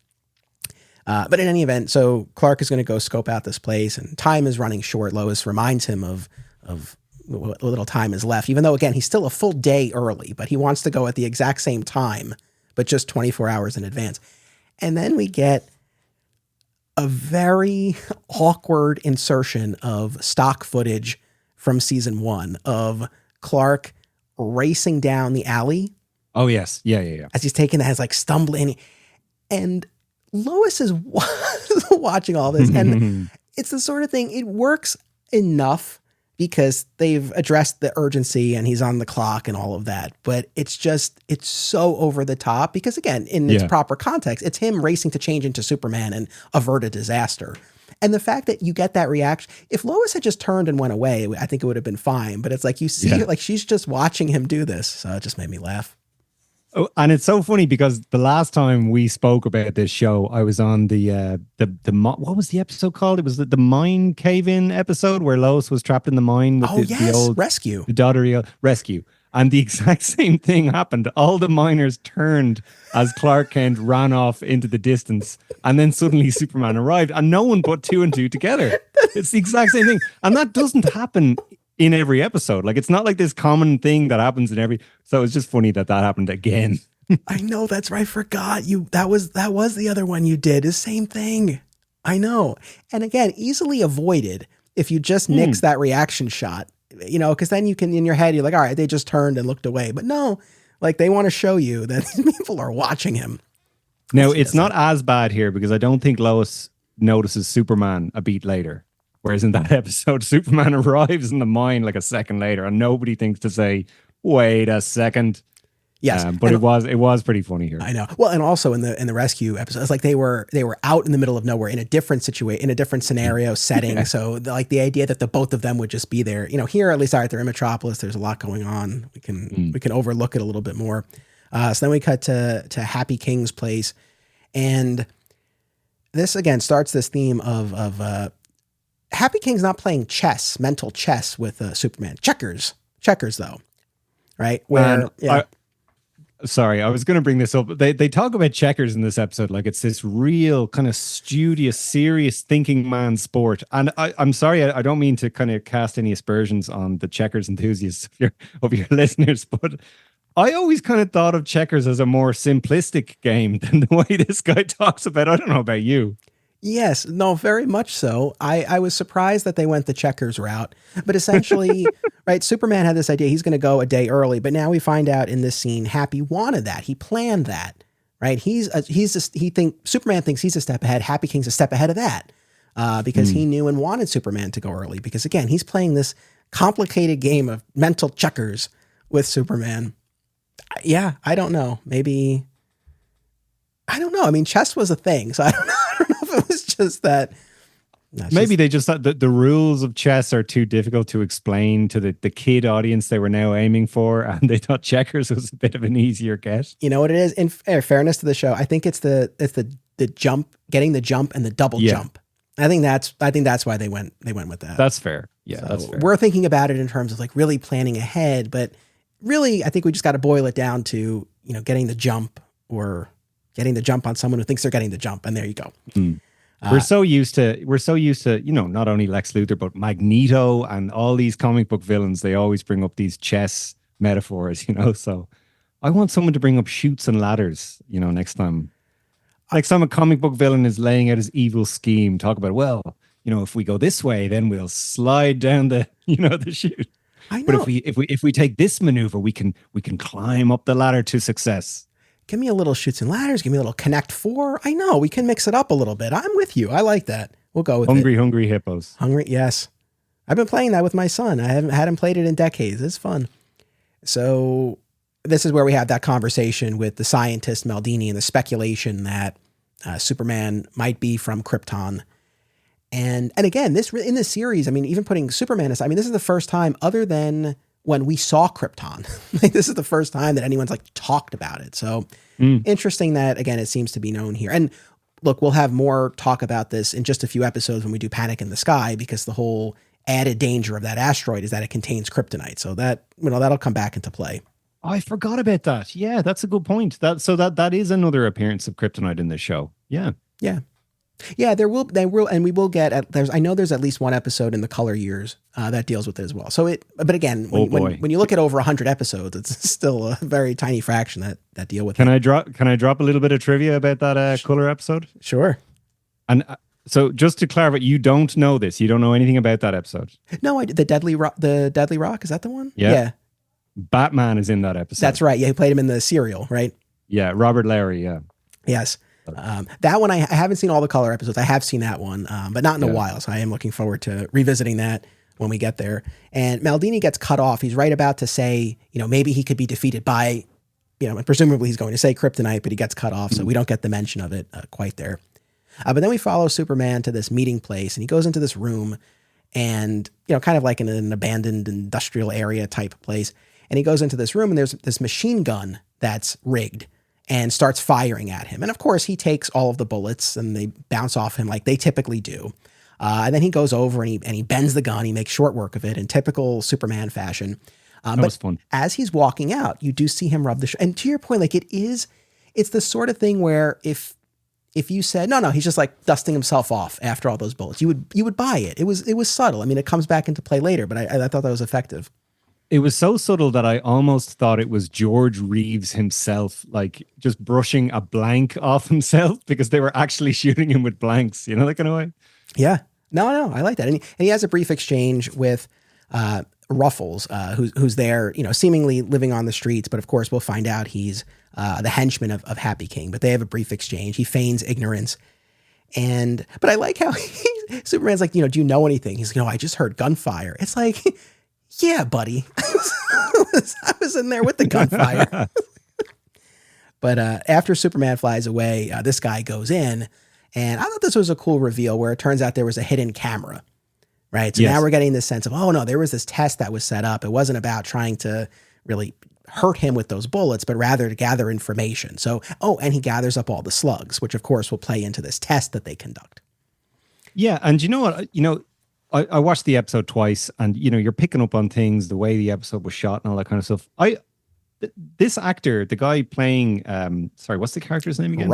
in any event, so Clark is going to go scope out this place, and time is running short. Lois reminds him of what little time is left, even though again he's still a full day early, but he wants to go at the exact same time, but just 24 hours in advance, and then we get a very awkward insertion of stock footage from season 1 of Clark racing down the alley. Oh, yes. Yeah. As he's taking that, has like stumbling. And Lois is watching all this. And it's the sort of thing, it works enough because they've addressed the urgency and he's on the clock and all of that. But it's so over the top because, again, in its proper context, it's him racing to change into Superman and avert a disaster. And the fact that you get that reaction, if Lois had just turned and went away, I think it would have been fine. But it's like you see, like she's just watching him do this. So it just made me laugh. Oh, and it's so funny because the last time we spoke about this show, I was on what was the episode called? It was the mine cave-in episode where Lois was trapped in the mine with the old rescue, the daughter rescue, and the exact same thing happened. All the miners turned as Clark Kent ran off into the distance, and then suddenly Superman arrived, and no one put two and two together. It's the exact same thing, and that doesn't happen in every episode. Like, it's not like this common thing that happens in every. So it's just funny that happened again. I know, that's right. I forgot you. That was the other one you did. The same thing. I know. And again, easily avoided if you just nix that reaction shot, because then you can, in your head, you're like, all right, they just turned and looked away. But no, like, they want to show you that people are watching him. Now, it's not as bad here because I don't think Lois notices Superman a beat later. Whereas in that episode, Superman arrives in the mine like a second later, and nobody thinks to say, "Wait a second." Yes, but it was pretty funny here. I know. Well, and also in the rescue episode, it's like they were out in the middle of nowhere in a different situation, in a different scenario setting. Yeah. So like the idea that the both of them would just be there, here at least, all right, they're in Metropolis. There's a lot going on. We can overlook it a little bit more. So then we cut to Happy King's place, and this again starts this theme of Happy King's not playing mental chess with Superman. Checkers though, right? Where sorry, I was going to bring this up. They talk about checkers in this episode like it's this real kind of studious, serious thinking man sport. And I'm sorry, I don't mean to kind of cast any aspersions on the checkers enthusiasts of your listeners, but I always kind of thought of checkers as a more simplistic game than the way this guy talks about. I don't know about you. Yes, no, very much so. I was surprised that they went the checkers route, but essentially, right, Superman had this idea, he's going to go a day early, but now we find out in this scene, Happy wanted that. He planned that, right? Superman thinks he's a step ahead. Happy King's a step ahead of that because he knew and wanted Superman to go early because, again, he's playing this complicated game of mental checkers with Superman. Yeah, I don't know. Maybe, I don't know. I mean, chess was a thing, so I don't know. It was just that. Maybe they just thought that the rules of chess are too difficult to explain to the kid audience they were now aiming for, and they thought checkers was a bit of an easier get. You know what it is? In fairness to the show, I think it's the jump, getting the jump and the double jump. I think that's why they went with that. That's fair. Yeah, so that's fair. We're thinking about it in terms of like really planning ahead, but really, I think we just got to boil it down to getting the jump or getting the jump on someone who thinks they're getting the jump, and there you go. We're so used to not only Lex Luthor but Magneto and all these comic book villains. They always bring up these chess metaphors, So I want someone to bring up chutes and ladders, next time. Like some comic book villain is laying out his evil scheme. Talk about if we go this way, then we'll slide down the the chute. I know. But if we take this maneuver, we can climb up the ladder to success. Give me a little chutes and ladders. Give me a little Connect Four. I know we can mix it up a little bit. I'm with you. I like that. We'll go with Hungry hippos. Hungry, yes. I've been playing that with my son. I hadn't played it in decades. It's fun. So this is where we have that conversation with the scientist Maldini and the speculation that Superman might be from Krypton. And again, in this series, I mean, even putting Superman aside, I mean, this is the first time other than when we saw Krypton. This is the first time that anyone's like talked about it. So interesting that, again, it seems to be known here. And look, we'll have more talk about this in just a few episodes when we do Panic in the Sky, because the whole added danger of that asteroid is that it contains kryptonite. So that, that'll come back into play. I forgot about that. Yeah, that's a good point. That is another appearance of kryptonite in this show. Yeah. Yeah. Yeah, they will, and we will get I know there's at least one episode in the Color Years that deals with it as well. So but again, when you look at over 100 episodes, it's still a very tiny fraction that deal with it. Can I drop a little bit of trivia about that Color episode? Sure. And so just to clarify, you don't know this. You don't know anything about that episode. No, the Deadly Rock, is that the one? Yeah. Batman is in that episode. That's right. Yeah, he played him in the serial, right? Yeah, Robert Lowry, yeah. Yes. That one, I haven't seen all the Color episodes. I have seen that one, but not in a while. So I am looking forward to revisiting that when we get there. And Maldini gets cut off. He's right about to say, maybe he could be defeated by, and presumably he's going to say kryptonite, but he gets cut off. So we don't get the mention of it quite there. But then we follow Superman to this meeting place, and he goes into this room and, kind of like in an abandoned industrial area type place. And he goes into this room and there's this machine gun that's rigged and starts firing at him. And of course, he takes all of the bullets and they bounce off him like they typically do. And then he goes over and he bends the gun. He makes short work of it in typical Superman fashion. That was fun. As he's walking out, you do see him rub the and to your point, like it's the sort of thing where if you said, no, he's just like dusting himself off after all those bullets, you would buy it. It was subtle. I mean, it comes back into play later, but I thought that was effective. It was so subtle that I almost thought it was George Reeves himself, like just brushing a blank off himself because they were actually shooting him with blanks, you know, that kind of way. Yeah. No, I like that. And he has a brief exchange with Ruffles, who's there, you know, seemingly living on the streets. But of course, we'll find out he's the henchman of Happy King. But they have a brief exchange. He feigns ignorance. But I like how Superman's like, you know, do you know anything? He's like, no, I just heard gunfire. It's like, yeah, buddy. I was in there with the gunfire. But after Superman flies away, this guy goes in. And I thought this was a cool reveal where it turns out there was a hidden camera, right? So now we're getting this sense of, oh no, there was this test that was set up. It wasn't about trying to really hurt him with those bullets, but rather to gather information. So, and he gathers up all the slugs, which of course will play into this test that they conduct. Yeah. And you know what, I watched the episode twice and, you know, you're picking up on things, the way the episode was shot and all that kind of stuff. This actor, the guy playing, what's the character's name again?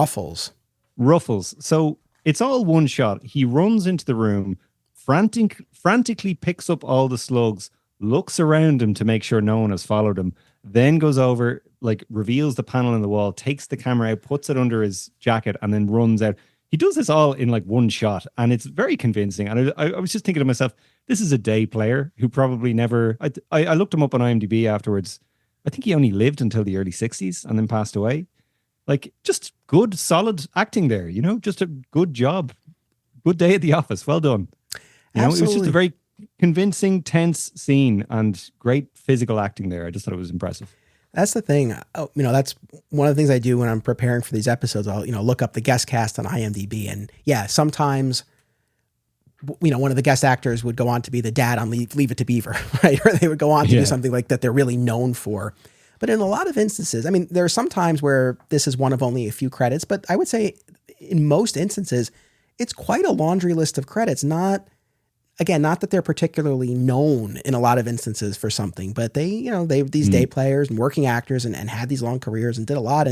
Ruffles. So it's all one shot. He runs into the room, frantically picks up all the slugs, looks around him to make sure no one has followed him, then goes over, like reveals the panel in the wall, takes the camera out, puts it under his jacket, and then runs out. He does this all in like one shot, and it's very convincing. And I was just thinking to myself, this is a day player who probably never... I looked him up on IMDb afterwards. I think he only lived until the early 60s and then passed away. Like, just good, solid acting there, you know? Just a good job. Good day at the office. Well done. You know, it was just a very convincing, tense scene and great physical acting there. I just thought it was impressive. That's the thing. You know, that's one of the things I do when I'm preparing for these episodes. I'll, you know, look up the guest cast on IMDb. And yeah, sometimes, you know, one of the guest actors would go on to be the dad on Leave It to Beaver, right? Or they would go on to do something like that they're really known for. But in a lot of instances, I mean, there are some times where this is one of only a few credits, but I would say in most instances, it's quite a laundry list of credits. Not that they're particularly known in a lot of instances for something, but they've these day players and working actors and had these long careers and did a lot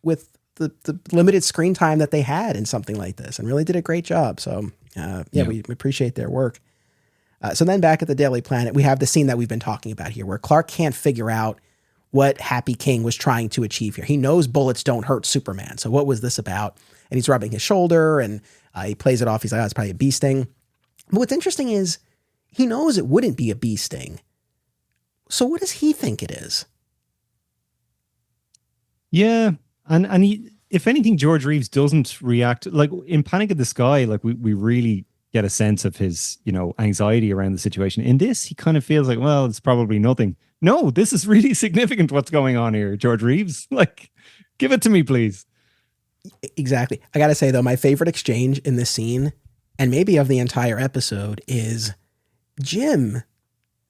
with the limited screen time that they had in something like this and really did a great job. So we appreciate their work. So then back at the Daily Planet, we have the scene that we've been talking about here where Clark can't figure out what Happy King was trying to achieve here. He knows bullets don't hurt Superman. So what was this about? And he's rubbing his shoulder and he plays it off. He's like, oh, it's probably a bee sting. But what's interesting is he knows it wouldn't be a bee sting. So what does he think it is? Yeah. And he, if anything, George Reeves doesn't react like in Panic at the Sky. Like we really get a sense of his, you know, anxiety around the situation. In this, he kind of feels like, well, it's probably nothing. No, this is really significant what's going on here, George Reeves. Like, give it to me, please. Exactly. I got to say, though, my favorite exchange in this scene, and maybe of the entire episode, is Jim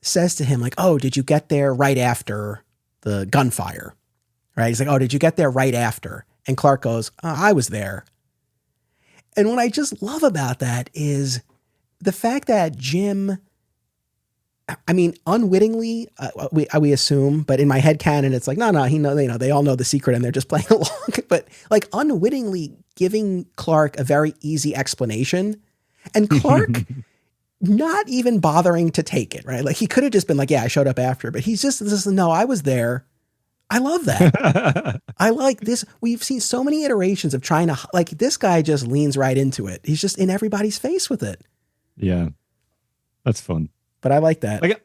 says to him, like, oh, did you get there right after the gunfire? Right? He's like, oh, did you get there right after? And Clark goes, I was there. And what I just love about that is the fact that Jim, I mean, unwittingly, we assume, but in my head canon, it's like, no, they all know the secret and they're just playing along. But like unwittingly giving Clark a very easy explanation, and Clark not even bothering to take it, right? Like he could have just been like, yeah, I showed up after, but he's just, no, I was there. I love that. I like this. We've seen so many iterations of trying to, like, this guy just leans right into it. He's just in everybody's face with it. Yeah. That's fun. But I like that. Like,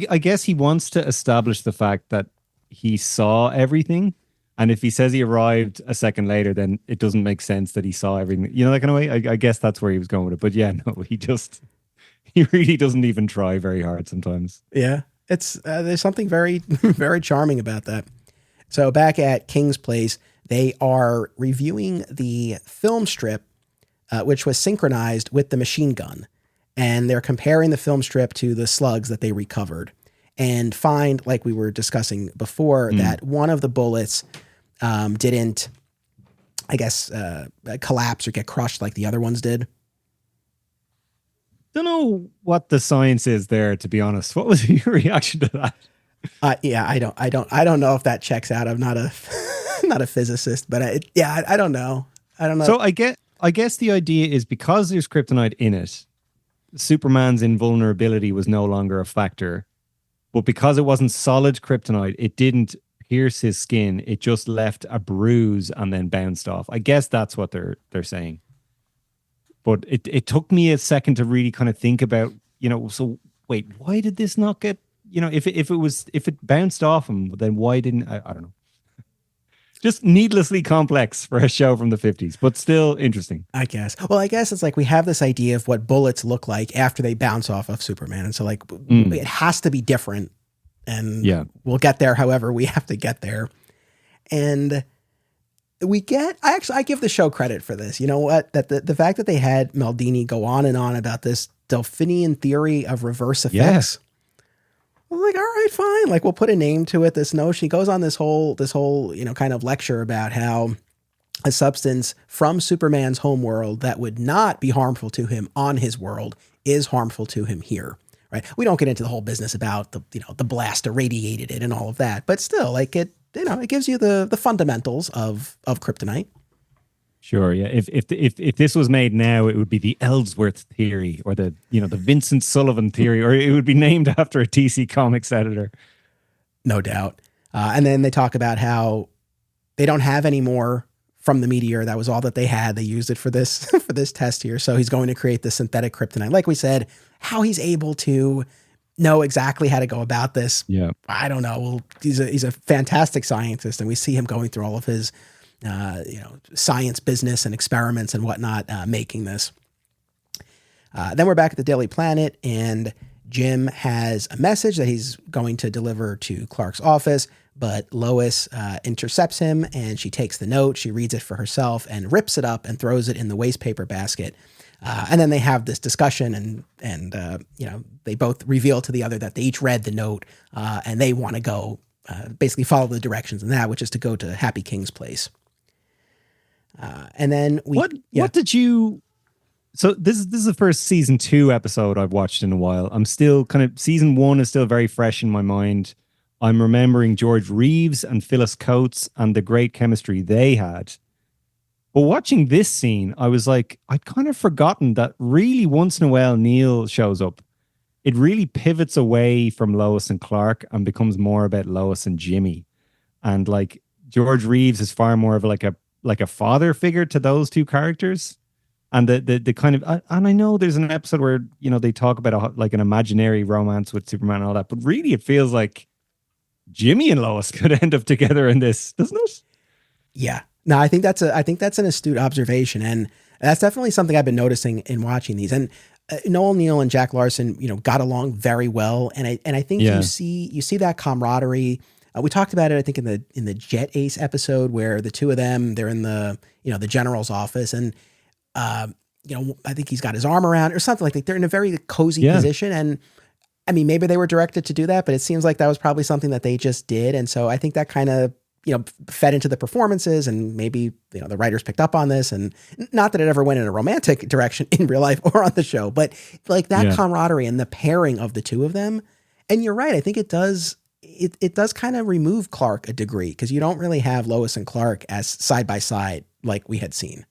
I guess he wants to establish the fact that he saw everything. And if he says he arrived a second later, then it doesn't make sense that he saw everything. You know, that kind of way? I guess that's where he was going with it. But yeah, no, he really doesn't even try very hard sometimes. Yeah. It's, there's something very, very charming about that. So back at King's place, they are reviewing the film strip, which was synchronized with the machine gun. And they're comparing the film strip to the slugs that they recovered. and find, like we were discussing before, that one of the bullets didn't, I guess, collapse or get crushed like the other ones did. Don't know what the science is there, to be honest. What was your reaction to that? Yeah, I don't know if that checks out. I'm not a not a physicist, but I don't know. I don't know. So I guess the idea is because there's kryptonite in it, Superman's invulnerability was no longer a factor. But because it wasn't solid kryptonite, it didn't pierce his skin. It just left a bruise and then bounced off. I guess that's what they're saying. But it took me a second to really kind of think about, so wait, why did this not get, if it bounced off him, then why didn't I don't know. Just needlessly complex for a show from the 50s, but still interesting. I guess. Well, I guess it's like we have this idea of what bullets look like after they bounce off of Superman. And so like it has to be different. And we'll get there however we have to get there. And I give the show credit for this. You know what? That the fact that they had Maldini go on and on about this Delphinian theory of reverse effects. Yeah. I was like, all right, fine. Like, we'll put a name to it. This notion. He goes on this whole, kind of lecture about how a substance from Superman's home world that would not be harmful to him on his world is harmful to him here. Right. We don't get into the whole business about the blast irradiated it and all of that, but still, like it gives you the fundamentals of kryptonite. Sure, yeah. If this was made now, it would be the Ellsworth theory or the Vincent Sullivan theory, or it would be named after a DC Comics editor. No doubt. And then they talk about how they don't have any more from the meteor. That was all that they had. They used it for this for this test here. So he's going to create the synthetic kryptonite. Like we said, how he's able to know exactly how to go about this, I don't know. Well, he's a fantastic scientist, and we see him going through all of his science business and experiments and whatnot, making this. Then we're back at the Daily Planet, and Jim has a message that he's going to deliver to Clark's office, but Lois intercepts him, and she takes the note. She reads it for herself and rips it up and throws it in the waste paper basket. And then they have this discussion, and they both reveal to the other that they each read the note, and they want to go basically follow the directions in that, which is to go to Happy King's place. And then what did you? So this is the first season 2 episode I've watched in a while. I'm still season 1 is still very fresh in my mind. I'm remembering George Reeves and Phyllis Coates and the great chemistry they had. But watching this scene, I was like, I'd kind of forgotten that really once in a while Neil shows up. It really pivots away from Lois and Clark and becomes more about Lois and Jimmy. And like George Reeves is far more of like a father figure to those two characters. And the kind of, and I know there's an episode where, they talk about an imaginary romance with Superman and all that, but really it feels like Jimmy and Lois could end up together in this, doesn't it? Yeah. No, I think that's an astute observation, and that's definitely something I've been noticing in watching these. And Noel Neill and Jack Larson, got along very well, and I think you see that camaraderie. We talked about it, I think, in the Jet Ace episode where the two of them, they're in the the general's office, and I think he's got his arm around or something like that. They're in a very cozy position, and I mean, maybe they were directed to do that, but it seems like that was probably something that they just did, and so I think that kind of fed into the performances, and maybe, the writers picked up on this, and not that it ever went in a romantic direction in real life or on the show, but like that camaraderie and the pairing of the two of them. And you're right. I think it does kind of remove Clark a degree, because you don't really have Lois and Clark as side by side like we had seen.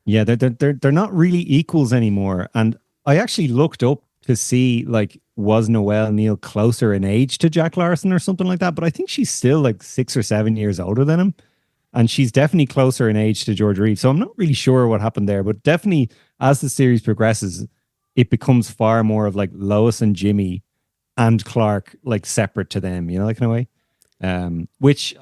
Yeah. They're not really equals anymore. And I actually looked up to see, like, was Noelle Neal closer in age to Jack Larson or something like that? But I think she's still like 6 or 7 years older than him. And she's definitely closer in age to George Reeves. So I'm not really sure what happened there, but definitely as the series progresses, it becomes far more of like Lois and Jimmy and Clark, like separate to them, that kind of way. Which,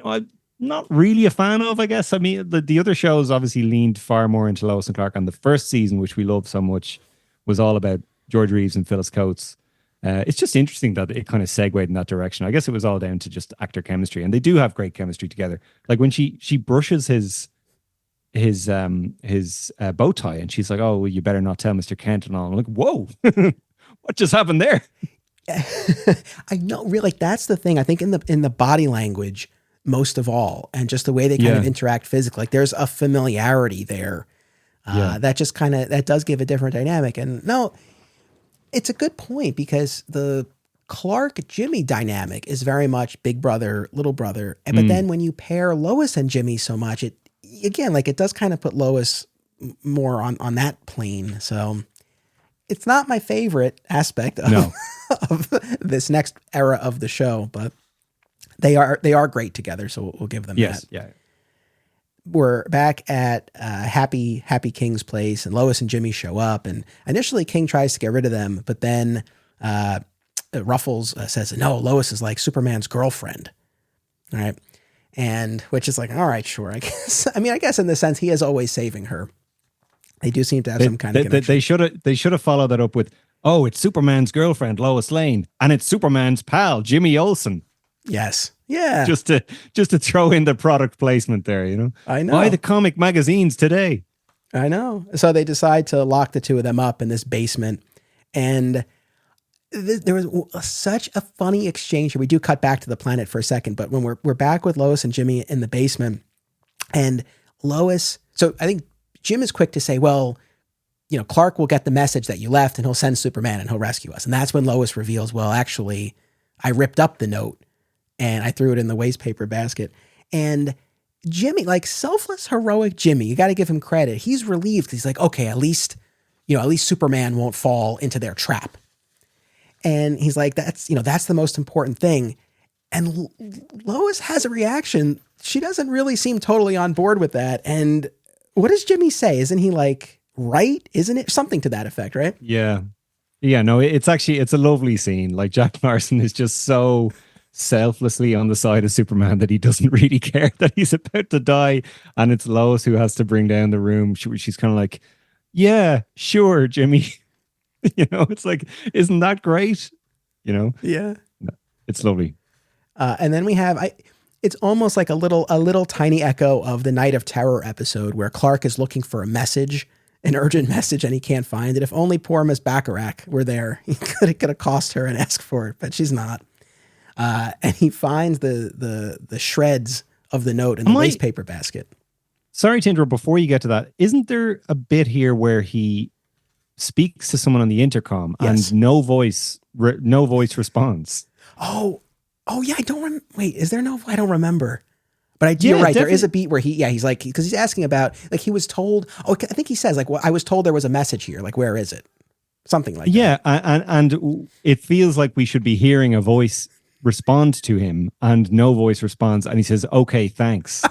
I'm not really a fan of, I guess. I mean, the other shows obviously leaned far more into Lois and Clark. And the first season, which we loved so much, was all about George Reeves and Phyllis Coates. It's just interesting that it kind of segued in that direction. I guess it was all down to just actor chemistry, and they do have great chemistry together. Like when she brushes his bow tie, and she's like, "Oh, well, you better not tell Mr. Kent," and all. I'm like, "Whoa, what just happened there?" I know, really, like that's the thing. I think in the body language, most of all, and just the way they kind of interact physically, like there's a familiarity there that just kind of that does give a different dynamic. And no, it's a good point because the Clark Jimmy dynamic is very much big brother, little brother. But then when you pair Lois and Jimmy so much, it again, like it does kind of put Lois more on that plane. So it's not my favorite aspect of, of this next era of the show, but they are great together. So we'll give them that. Yeah. We're back at Happy King's place, and Lois and Jimmy show up. And initially, King tries to get rid of them, but then Ruffles says, "No, Lois is like Superman's girlfriend." All right, and which is like, all right, sure, I guess. I mean, I guess in the sense he is always saving her. They do seem to have some kind of connection. They should have followed that up with, "Oh, it's Superman's girlfriend, Lois Lane, and it's Superman's pal, Jimmy Olsen." Yes. Yeah. Just to throw in the product placement there, you know? I know. Buy the comic magazines today. I know. So they decide to lock the two of them up in this basement. And there was such a funny exchange here. We do cut back to the planet for a second, but when we're back with Lois and Jimmy in the basement, and Lois, so I think Jim is quick to say, well, you know, Clark will get the message that you left and he'll send Superman and he'll rescue us. And that's when Lois reveals, well, actually, I ripped up the note and I threw it in the waste paper basket. And Jimmy, like selfless, heroic Jimmy, you got to give him credit. He's relieved. He's like, okay, at least Superman won't fall into their trap. And he's like, that's the most important thing. And Lois has a reaction. She doesn't really seem totally on board with that. And what does Jimmy say? Isn't he like, right? Isn't it something to that effect? Right? Yeah. No, it's a lovely scene. Like Jack Larson is just so selflessly on the side of Superman that he doesn't really care that he's about to die, and it's Lois who has to bring down the room. She's kind of like, yeah, sure, Jimmy. You know, it's like, isn't that great? You know? Yeah. It's lovely. And then we have, it's almost like a little tiny echo of the Night of Terror episode where Clark is looking for a message, an urgent message, and he can't find it. If only poor Miss Bacharach were there, he could have cost her and asked for it, but she's not. And he finds the shreds of the note in the waste paper basket. Sorry to interrupt before you get to that. Isn't there a bit here where he speaks to someone on the intercom and no voice responds? Oh yeah. Wait, is there no? I don't remember. But you're right. Definitely. There is a beat where he's like, because he's asking about, like he was told. Oh, I think he says like, well, I was told there was a message here. Like, where is it? Something like that. Yeah, and it feels like we should be hearing a voice respond to him, and no voice responds, and he says, "Okay, thanks."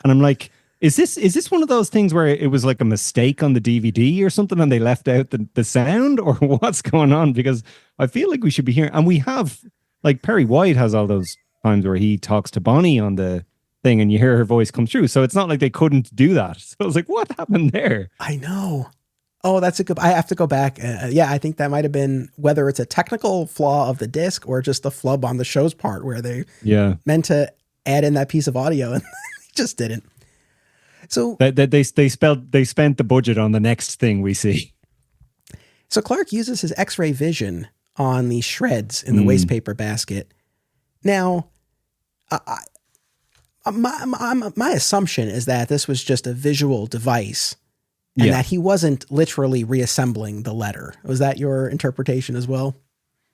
And I'm like, is this one of those things where it was like a mistake on the DVD or something, and they left out the sound, or what's going on? Because I feel like we should be hearing, and we have, like Perry White has all those times where he talks to Bonnie on the thing, and you hear her voice come through. So it's not like they couldn't do that. So I was like, what happened there? I know. Oh, that's a good. I have to go back. I think that might have been whether it's a technical flaw of the disc or just a flub on the show's part where they meant to add in that piece of audio and just didn't. So they spent the budget on the next thing we see. So Clark uses his X-ray vision on the shreds in the waste paper basket. Now, my assumption is that this was just a visual device. And that he wasn't literally reassembling the letter. Was that your interpretation as well?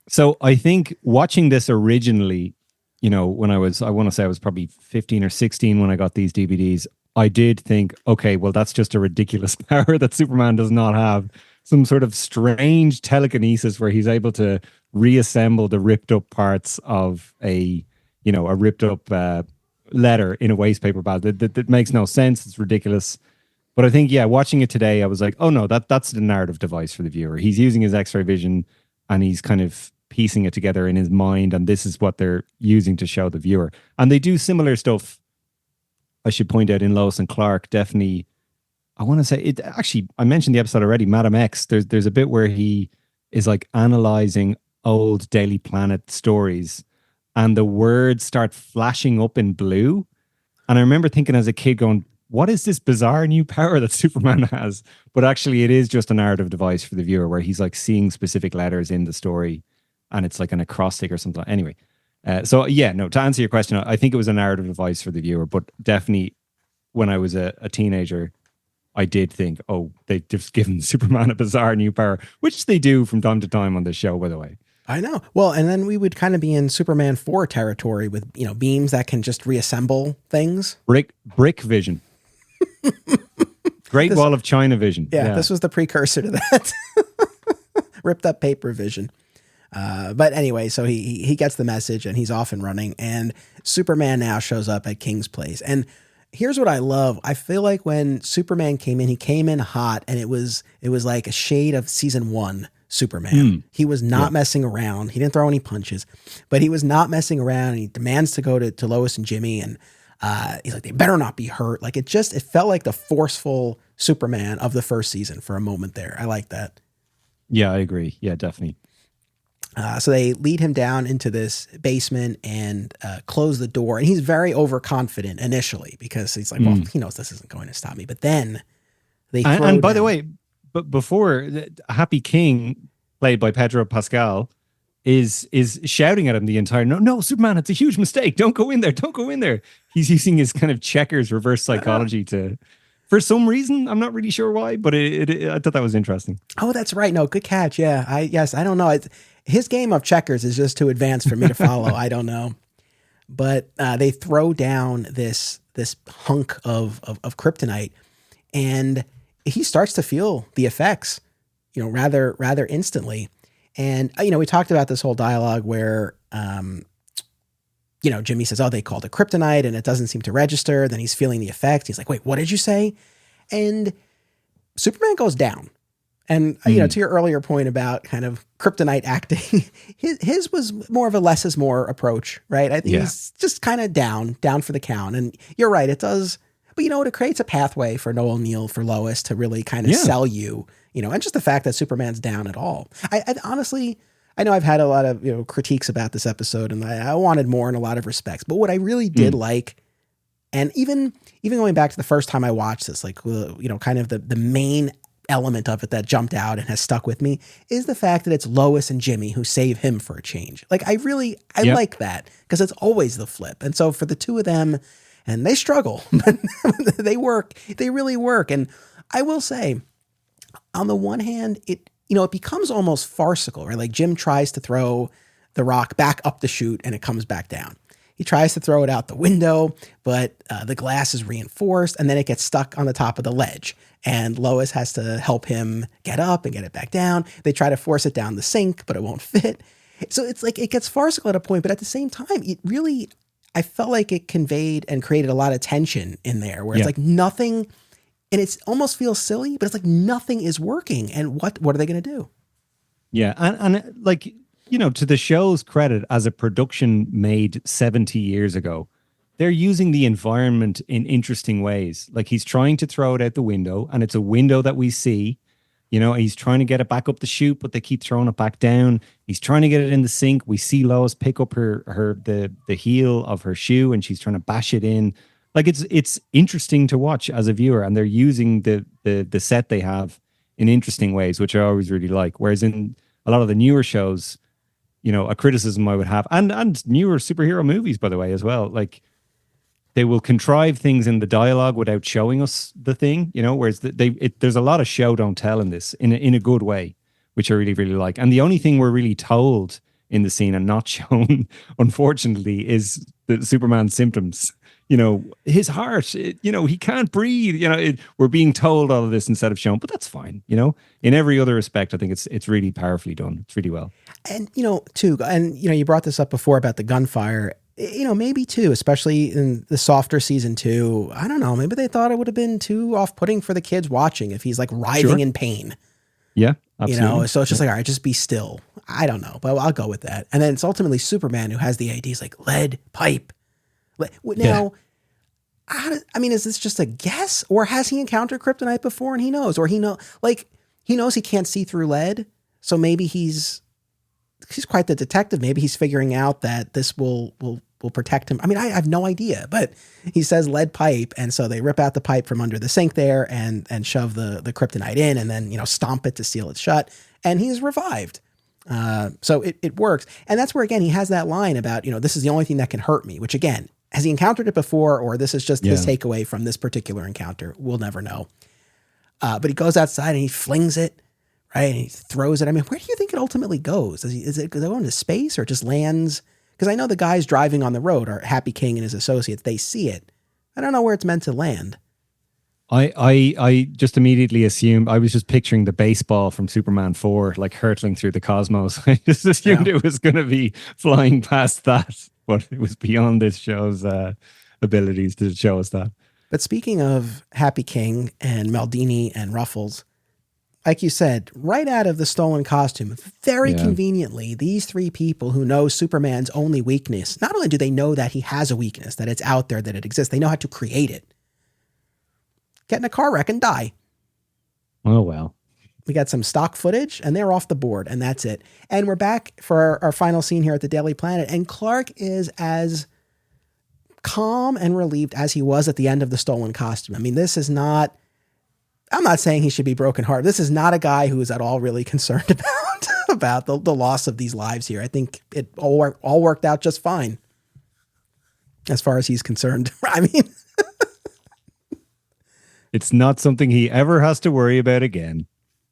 So I think watching this originally, you know, when I want to say I was probably 15 or 16 when I got these DVDs, I did think, okay, well, that's just a ridiculous power that Superman does not have. Some sort of strange telekinesis where he's able to reassemble the ripped up parts of a ripped up letter in a waste paper bag. That makes no sense. It's ridiculous. But I think, watching it today, I was like, oh no, that's the narrative device for the viewer. He's using his X-ray vision and he's kind of piecing it together in his mind. And this is what they're using to show the viewer. And they do similar stuff, I should point out, in Lois and Clark. Definitely, I want to say it. Actually, I mentioned the episode already, Madam X. There's a bit where he is like analyzing old Daily Planet stories and the words start flashing up in blue. And I remember thinking as a kid going, what is this bizarre new power that Superman has? But actually it is just a narrative device for the viewer where he's like seeing specific letters in the story and it's like an acrostic or something. Anyway, so yeah, no. To answer your question, I think it was a narrative device for the viewer, but definitely when I was a teenager, I did think, oh, they've just given Superman a bizarre new power, which they do from time to time on this show, by the way. I know. Well, and then we would kind of be in Superman 4 territory with, you know, beams that can just reassemble things. Brick vision. Great Wall of China vision. Yeah, this was the precursor to that. Ripped up paper vision. But anyway, so he gets the message and he's off and running, and Superman now shows up at King's Place. And here's what I love. I feel like when Superman came in, he came in hot, and it was like a shade of season 1 Superman. He was not messing around. He didn't throw any punches, but he was not messing around, and he demands to go to Lois and Jimmy, and he's like, they better not be hurt. Like it felt like the forceful Superman of the first season for a moment there. I like that. Yeah, I agree. Yeah, definitely. So they lead him down into this basement and close the door. And he's very overconfident initially because he's like, well, he knows this isn't going to stop me. But then they throw and by down. the way, but before, Happy King, played by Pedro Pascal, is shouting at him the entire no, Superman, it's a huge mistake. Don't go in there. Don't go in there. He's using his kind of checkers reverse psychology to, for some reason, I'm not really sure why, but I thought that was interesting. Oh, that's right. No, good catch. Yeah, I don't know. His game of checkers is just too advanced for me to follow. I don't know. But they throw down this hunk of kryptonite, and he starts to feel the effects, you know, rather instantly. And, you know, we talked about this whole dialogue where, you know, Jimmy says, oh, they called it kryptonite and it doesn't seem to register. Then he's feeling the effect. He's like, wait, what did you say? And Superman goes down. And, you know, to your earlier point about kind of kryptonite acting, his was more of a less is more approach, right? I think he's just kind of down for the count. And you're right, it does. But, you know, it creates a pathway for Noel Neill, for Lois to really kind of sell you, you know, and just the fact that Superman's down at all. I honestly, I know I've had a lot of, you know, critiques about this episode, and I wanted more in a lot of respects. But what I really did like, and even going back to the first time I watched this, like, you know, kind of the main element of it that jumped out and has stuck with me is the fact that it's Lois and Jimmy who save him for a change. Like I like that because it's always the flip. And so for the two of them, and they struggle, but they really work. And I will say, on the one hand, it becomes almost farcical, right? Like Jim tries to throw the rock back up the chute and it comes back down. He tries to throw it out the window, but the glass is reinforced and then it gets stuck on the top of the ledge. And Lois has to help him get up and get it back down. They try to force it down the sink, but it won't fit. So it's like it gets farcical at a point, but at the same time, I felt like it conveyed and created a lot of tension in there where it's like nothing, and it almost feels silly, but it's like nothing is working. And what are they going to do? Yeah. And like, you know, to the show's credit, as a production made 70 years ago, they're using the environment in interesting ways. Like he's trying to throw it out the window, and it's a window that we see. You know, he's trying to get it back up the chute, but they keep throwing it back down. He's trying to get it in the sink. We see Lois pick up the heel of her shoe, and she's trying to bash it in. Like it's interesting to watch as a viewer, and they're using the set they have in interesting ways, which I always really like. Whereas in a lot of the newer shows, you know, a criticism I would have, and newer superhero movies, by the way, as well, like they will contrive things in the dialogue without showing us the thing, you know, whereas there's a lot of show don't tell in this in a good way, which I really, really like. And the only thing we're really told in the scene and not shown, unfortunately, is the Superman's symptoms. You know, his heart, you know, he can't breathe. You know, we're being told all of this instead of shown, but that's fine. You know, in every other respect, I think it's really powerfully done. It's really well. And, you know, too, and, you know, you brought this up before about the gunfire. You know, maybe too, especially in the softer season 2, I don't know, maybe they thought it would have been too off-putting for the kids watching if he's like writhing in pain. Yeah, absolutely. You know, so it's just like, all right, just be still. I don't know, but I'll go with that. And then it's ultimately Superman who has the idea. He's like, lead pipe. Now, is this just a guess, or has he encountered kryptonite before and he knows, or he knows he can't see through lead. So maybe he's quite the detective. Maybe he's figuring out that this will protect him. I mean, I have no idea, but he says lead pipe. And so they rip out the pipe from under the sink there and shove the kryptonite in, and then, you know, stomp it to seal it shut. And he's revived. So it works. And that's where, again, he has that line about, this is the only thing that can hurt me, which, again, has he encountered it before, or this is just his takeaway from this particular encounter? We'll never know. But he goes outside and he flings it, right? And he throws it. I mean, where do you think it ultimately goes? Is it going into space or just lands? Because I know the guys driving on the road are Happy King and his associates. They see it. I don't know where it's meant to land. I just immediately assumed, I was just picturing the baseball from Superman 4, like hurtling through the cosmos. I just assumed it was going to be flying past that, but it was beyond this show's abilities to show us that. But speaking of Happy King and Maldini and Ruffles, like you said, right out of the stolen costume, very conveniently, these three people who know Superman's only weakness, not only do they know that he has a weakness, that it's out there, that it exists, they know how to create it. Get in a car wreck and die. Oh, well. We got some stock footage and they're off the board, and that's it. And we're back for our final scene here at the Daily Planet, and Clark is as calm and relieved as he was at the end of the stolen costume. I mean, this is not, I'm not saying he should be brokenhearted. This is not a guy who is at all really concerned about the loss of these lives here. I think it all worked out just fine as far as he's concerned. I mean, it's not something he ever has to worry about again.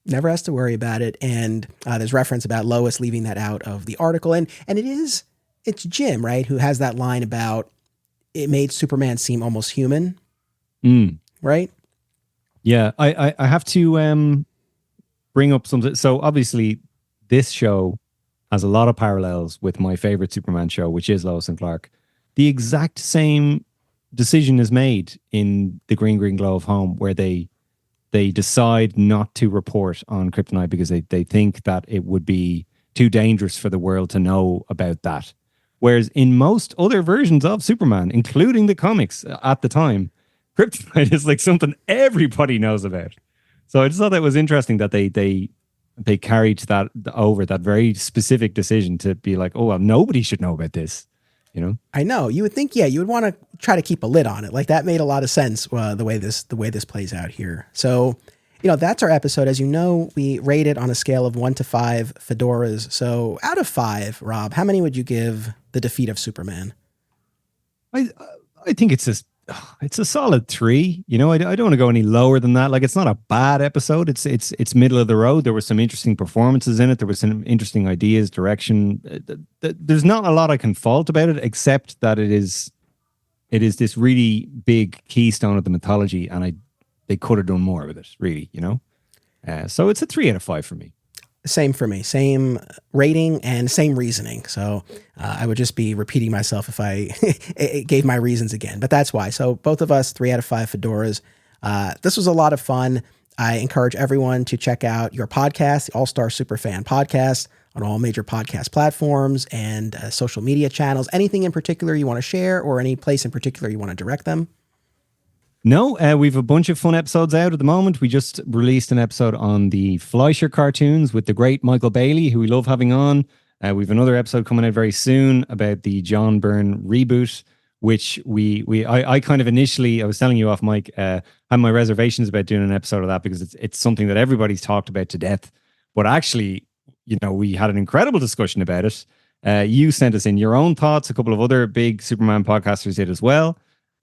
Never has to worry about it. And there's reference about Lois leaving that out of the article. And it's Jim, right, who has that line about it made Superman seem almost human. Right? Yeah, I have to bring up something. So obviously this show has a lot of parallels with my favorite Superman show, which is Lois and Clark. The exact same decision is made in the Green Glow of Home, where they decide not to report on Kryptonite because they think that it would be too dangerous for the world to know about that. Whereas in most other versions of Superman, including the comics at the time, Kryptonite is like something everybody knows about. So I just thought that was interesting that they carried that over, that very specific decision to be like, oh, well, nobody should know about this. I know. You would think, you would want to try to keep a lid on it. Like, that made a lot of sense the way this plays out here. So, that's our episode. As you know, we rate it on a scale of 1 to 5 fedoras. So out of 5, Rob, how many would you give the defeat of Superman? I think it's a solid 3. I don't want to go any lower than that. Like, it's not a bad episode. It's middle of the road. There were some interesting performances in it. There was some interesting ideas, direction. There's not a lot I can fault about it, except that it is this really big keystone of the mythology, and they could have done more with it, really, So it's a 3 out of 5 for me. Same for me. Same rating and same reasoning. So I would just be repeating myself if I gave my reasons again. But that's why. So both of us, 3 out of 5 fedoras. This was a lot of fun. I encourage everyone to check out your podcast, the All-Star Superfan Podcast, on all major podcast platforms and social media channels. Anything in particular you want to share, or any place in particular you want to direct them? No, we've a bunch of fun episodes out at the moment. We just released an episode on the Fleischer cartoons with the great Michael Bailey, who we love having on. We've another episode coming out very soon about the John Byrne reboot, which I kind of initially, I was telling you off mic, had my reservations about doing an episode of that because it's something that everybody's talked about to death. But actually, we had an incredible discussion about it. You sent us in your own thoughts. A couple of other big Superman podcasters did as well.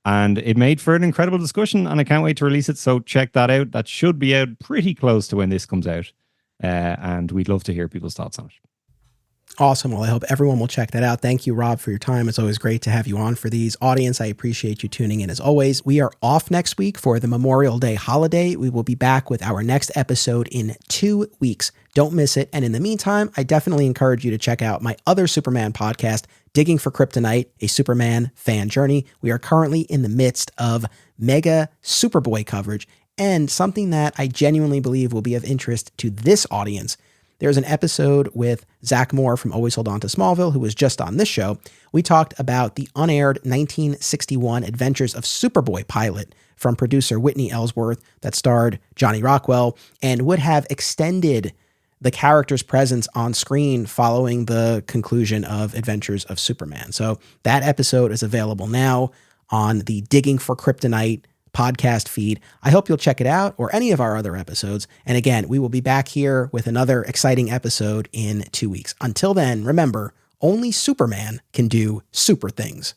And it made for an incredible discussion, and I can't wait to release it. So check that out. That should be out pretty close to when this comes out. And we'd love to hear people's thoughts on it. Awesome. Well, I hope everyone will check that out. Thank you, Rob, for your time. It's always great to have you on for these. Audience, I appreciate you tuning in as always. We are off next week for the Memorial Day holiday. We will be back with our next episode in 2 weeks. Don't miss it. And in the meantime, I definitely encourage you to check out my other Superman podcast, Digging for Kryptonite, a Superman fan journey. We are currently in the midst of mega Superboy coverage, and something that I genuinely believe will be of interest to this audience. There's an episode with Zach Moore from Always Hold On to Smallville, who was just on this show. We talked about the unaired 1961 Adventures of Superboy pilot from producer Whitney Ellsworth that starred Johnny Rockwell and would have extended the character's presence on screen following the conclusion of Adventures of Superman. So that episode is available now on the Digging for Kryptonite podcast feed. I hope you'll check it out or any of our other episodes. And again, we will be back here with another exciting episode in 2 weeks. Until then, remember, only Superman can do super things.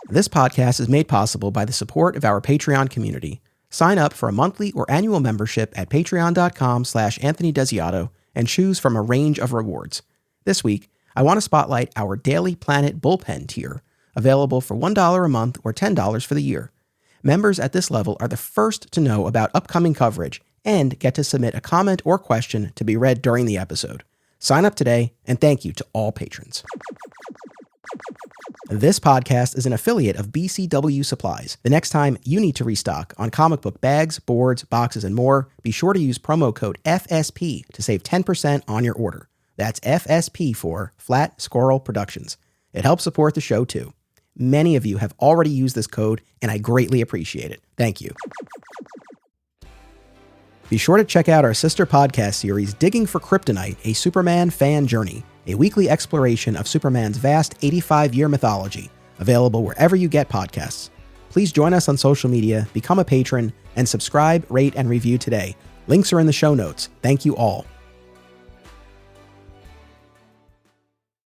This podcast is made possible by the support of our Patreon community. Sign up for a monthly or annual membership at patreon.com/Anthony Desiato and choose from a range of rewards. This week, I want to spotlight our Daily Planet Bullpen tier, available for $1 a month or $10 for the year. Members at this level are the first to know about upcoming coverage and get to submit a comment or question to be read during the episode. Sign up today, and thank you to all patrons. This podcast is an affiliate of BCW Supplies. The next time you need to restock on comic book bags, boards, boxes, and more, be sure to use promo code FSP to save 10% on your order. That's FSP for Flat Squirrel Productions. It helps support the show, too. Many of you have already used this code, and I greatly appreciate it. Thank you. Be sure to check out our sister podcast series, Digging for Kryptonite, a Superman fan journey, a weekly exploration of Superman's vast 85-year mythology, available wherever you get podcasts. Please join us on social media, become a patron, and subscribe, rate, and review today. Links are in the show notes. Thank you all.